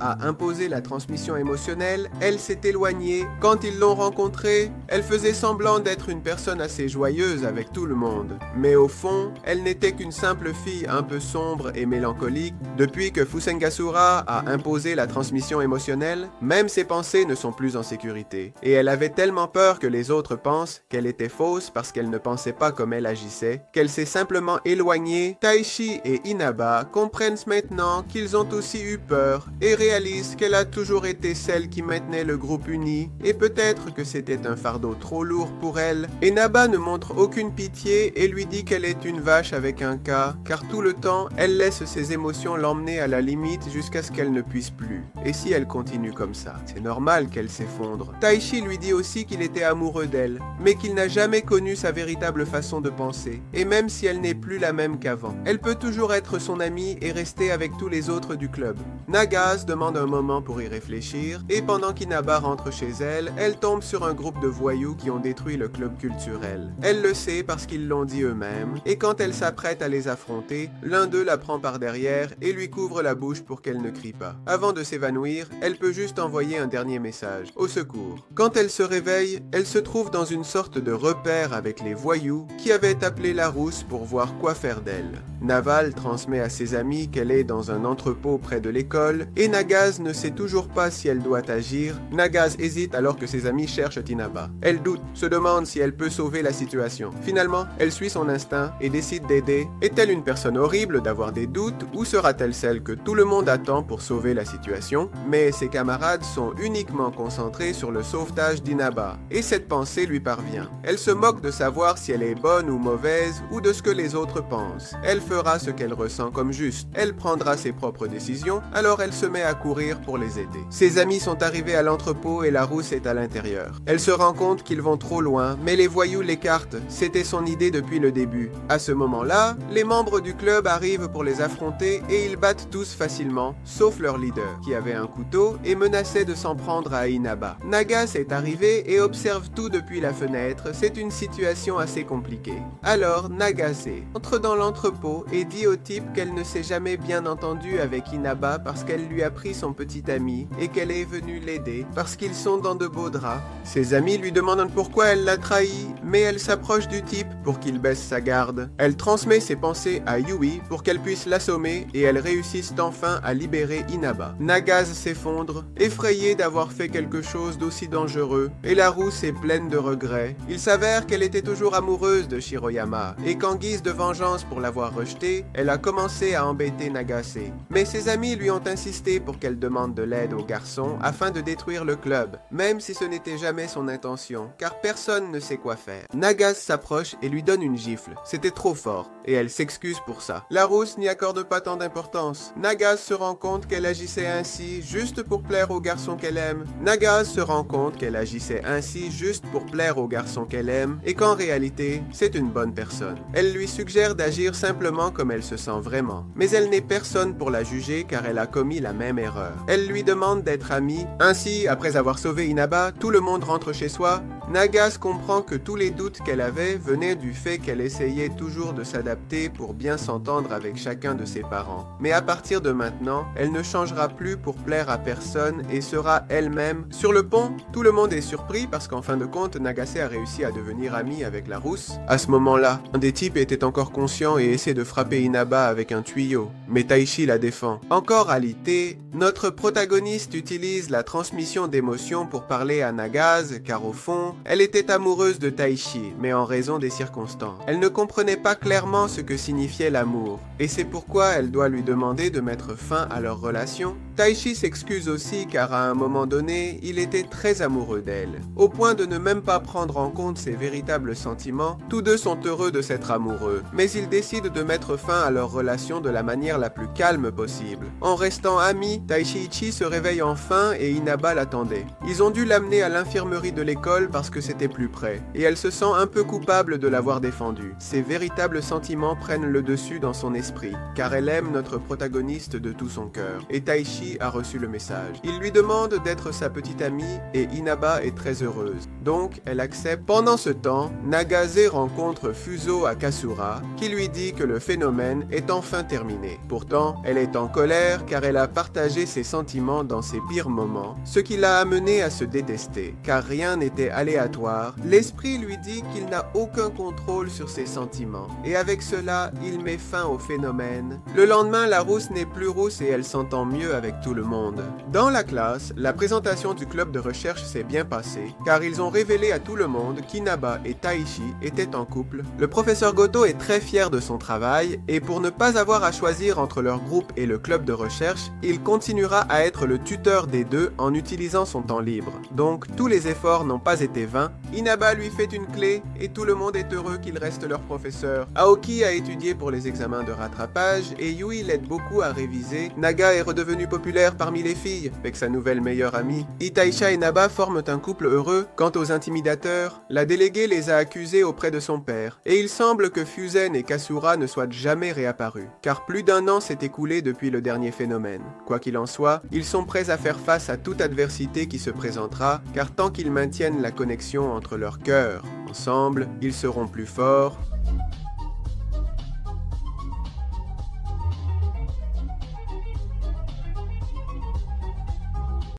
a imposé la transmission émotionnelle, elle s'est éloignée. Quand ils l'ont rencontrée, elle faisait semblant d'être une personne assez joyeuse avec tout le monde. Mais au fond, elle n'était qu'une simple fille un peu sombre et mélancolique. Depuis que Fusengasura a imposé la transmission émotionnelle, même ses pensées pensées ne sont plus en sécurité. Et elle avait tellement peur que les autres pensent qu'elle était fausse parce qu'elle ne pensait pas comme elle agissait, qu'elle s'est simplement éloignée. Taishi et Inaba comprennent maintenant qu'ils ont aussi eu peur et réalisent qu'elle a toujours été celle qui maintenait le groupe uni et peut-être que c'était un fardeau trop lourd pour elle. Inaba ne montre aucune pitié et lui dit qu'elle est une vache avec un K, car tout le temps, elle laisse ses émotions l'emmener à la limite jusqu'à ce qu'elle ne puisse plus. Et si elle continue comme ça, c'est normal qu'elle s'effondre. Taishi lui dit aussi qu'il était amoureux d'elle, mais qu'il n'a jamais connu sa véritable façon de penser. Et même si elle n'est plus la même qu'avant, elle peut toujours être son amie et rester avec tous les autres du club. Nagase demande un moment pour y réfléchir, et pendant qu'Inaba rentre chez elle, elle tombe sur un groupe de voyous qui ont détruit le club culturel. Elle le sait parce qu'ils l'ont dit eux-mêmes, et quand elle s'apprête à les affronter, l'un d'eux la prend par derrière et lui couvre la bouche pour qu'elle ne crie pas. Avant de s'évanouir, elle peut juste envoyer un dernier message, au secours. Quand elle se réveille, elle se trouve dans une sorte de repère avec les voyous qui avaient appelé la rousse pour voir quoi faire d'elle. Naval transmet à ses amis qu'elle est dans un entrepôt près de l'école et Nagase ne sait toujours pas si elle doit agir. Nagase hésite alors que ses amis cherchent Inaba. Elle doute, se demande si elle peut sauver la situation. Finalement, elle suit son instinct et décide d'aider. Est-elle une personne horrible d'avoir des doutes ou sera-t-elle celle que tout le monde attend pour sauver la situation? Mais ses camarades sont uniquement concentrés sur le sauvetage d'Inaba et cette pensée lui parvient. Elle se moque de savoir si elle est bonne ou mauvaise ou de ce que les autres pensent. Elle fera ce qu'elle ressent comme juste. Elle prendra ses propres décisions, alors elle se met à courir pour les aider. Ses amis sont arrivés à l'entrepôt et la rousse est à l'intérieur. Elle se rend compte qu'ils vont trop loin, mais les voyous l'écartent. C'était son idée depuis le début. À ce moment-là, les membres du club arrivent pour les affronter et ils battent tous facilement, sauf leur leader, qui avait un couteau et menaçait de s'en prendre à Inaba. Nagase est arrivé et observe tout depuis la fenêtre. C'est une situation assez compliquée. Alors, Nagase entre dans l'entrepôt et dit au type qu'elle ne s'est jamais bien entendue avec Inaba parce qu'elle lui a pris son petit ami et qu'elle est venue l'aider parce qu'ils sont dans de beaux draps. Ses amis lui demandent pourquoi elle l'a trahi, mais elle s'approche du type pour qu'il baisse sa garde. Elle transmet ses pensées à Yui pour qu'elle puisse l'assommer et elles réussissent enfin à libérer Inaba. Nagase s'effondre, effrayée d'avoir fait quelque chose d'aussi dangereux, et la rousse est pleine de regrets. Il s'avère qu'elle était toujours amoureuse de Shiroyama, et qu'en guise de vengeance pour l'avoir rejeté, elle a commencé à embêter Nagase. Mais ses amis lui ont insisté pour qu'elle demande de l'aide aux garçons afin de détruire le club, même si ce n'était jamais son intention, car personne ne sait quoi faire. Nagase s'approche et lui donne une gifle. C'était trop fort, et elle s'excuse pour ça. La rousse n'y accorde pas tant d'importance. Nagase se rend compte qu'elle agissait ainsi juste pour plaire aux garçons qu'elle aime. Nagase se rend compte qu'elle agissait ainsi juste pour plaire aux garçons qu'elle aime, et qu'en réalité, c'est une bonne personne. Elle lui suggère d'agir simplement comme elle se sent vraiment. Mais elle n'est personne pour la juger car elle a commis la même erreur. Elle lui demande d'être amie. Ainsi, après avoir sauvé Inaba, tout le monde rentre chez soi. Nagase comprend que tous les doutes qu'elle avait venaient du fait qu'elle essayait toujours de s'adapter pour bien s'entendre avec chacun de ses parents. Mais à partir de maintenant, elle ne changera plus pour plaire à personne et sera elle-même. Sur le pont, tout le monde est surpris parce qu'en fin de compte, Nagase a réussi à devenir amie avec la rousse. À ce moment-là, un des types était encore conscient et essaie de frapper Inaba avec un tuyau, mais Taishi la défend. En choralité, notre protagoniste utilise la transmission d'émotions pour parler à Nagase car au fond, elle était amoureuse de Taishi, mais en raison des circonstances. Elle ne comprenait pas clairement ce que signifiait l'amour, et c'est pourquoi elle doit lui demander de mettre fin à leur relation. Taishi s'excuse aussi car à un moment donné, il était très amoureux d'elle, au point de ne même pas prendre en compte ses véritables sentiments. Tous deux sont heureux de s'être amoureux, mais ils décident de mettre fin à leur relation de la manière la plus calme possible. En restant amis, Taishiichi se réveille enfin et Inaba l'attendait. Ils ont dû l'amener à l'infirmerie de l'école parce que c'était plus près, et elle se sent un peu coupable de l'avoir défendu. Ses véritables sentiments prennent le dessus dans son esprit, car elle aime notre protagoniste de tout son cœur, et Taishi a reçu le message. Il lui demande d'être sa petite amie, et Inaba est très heureuse. Donc, elle accepte. Pendant ce temps, Nagase rencontre Fuso à Kasura, qui lui dit que le phénomène est enfin terminé. Pourtant, elle est en colère car elle a partagé ses sentiments dans ses pires moments, ce qui l'a amené à se détester, car rien n'était aléatoire. L'esprit lui dit qu'il n'a aucun contrôle sur ses sentiments, et avec cela, il met fin au phénomène. Le lendemain, la rousse n'est plus rousse et elle s'entend mieux avec avec tout le monde. Dans la classe, la présentation du club de recherche s'est bien passée, car ils ont révélé à tout le monde qu'Inaba et Taishi étaient en couple. Le professeur Goto est très fier de son travail, et pour ne pas avoir à choisir entre leur groupe et le club de recherche, il continuera à être le tuteur des deux en utilisant son temps libre. Donc tous les efforts n'ont pas été vains, Inaba lui fait une clé, et tout le monde est heureux qu'il reste leur professeur. Aoki a étudié pour les examens de rattrapage, et Yui l'aide beaucoup à réviser. Naga est redevenu populaire parmi les filles, avec sa nouvelle meilleure amie. Itaisha et Naba forment un couple heureux. Quant aux intimidateurs, la déléguée les a accusés auprès de son père, et il semble que Fusen et Kasura ne soient jamais réapparus, car plus d'1 an s'est écoulé depuis le dernier phénomène. Quoi qu'il en soit, ils sont prêts à faire face à toute adversité qui se présentera, car tant qu'ils maintiennent la connexion entre leurs cœurs, ensemble, ils seront plus forts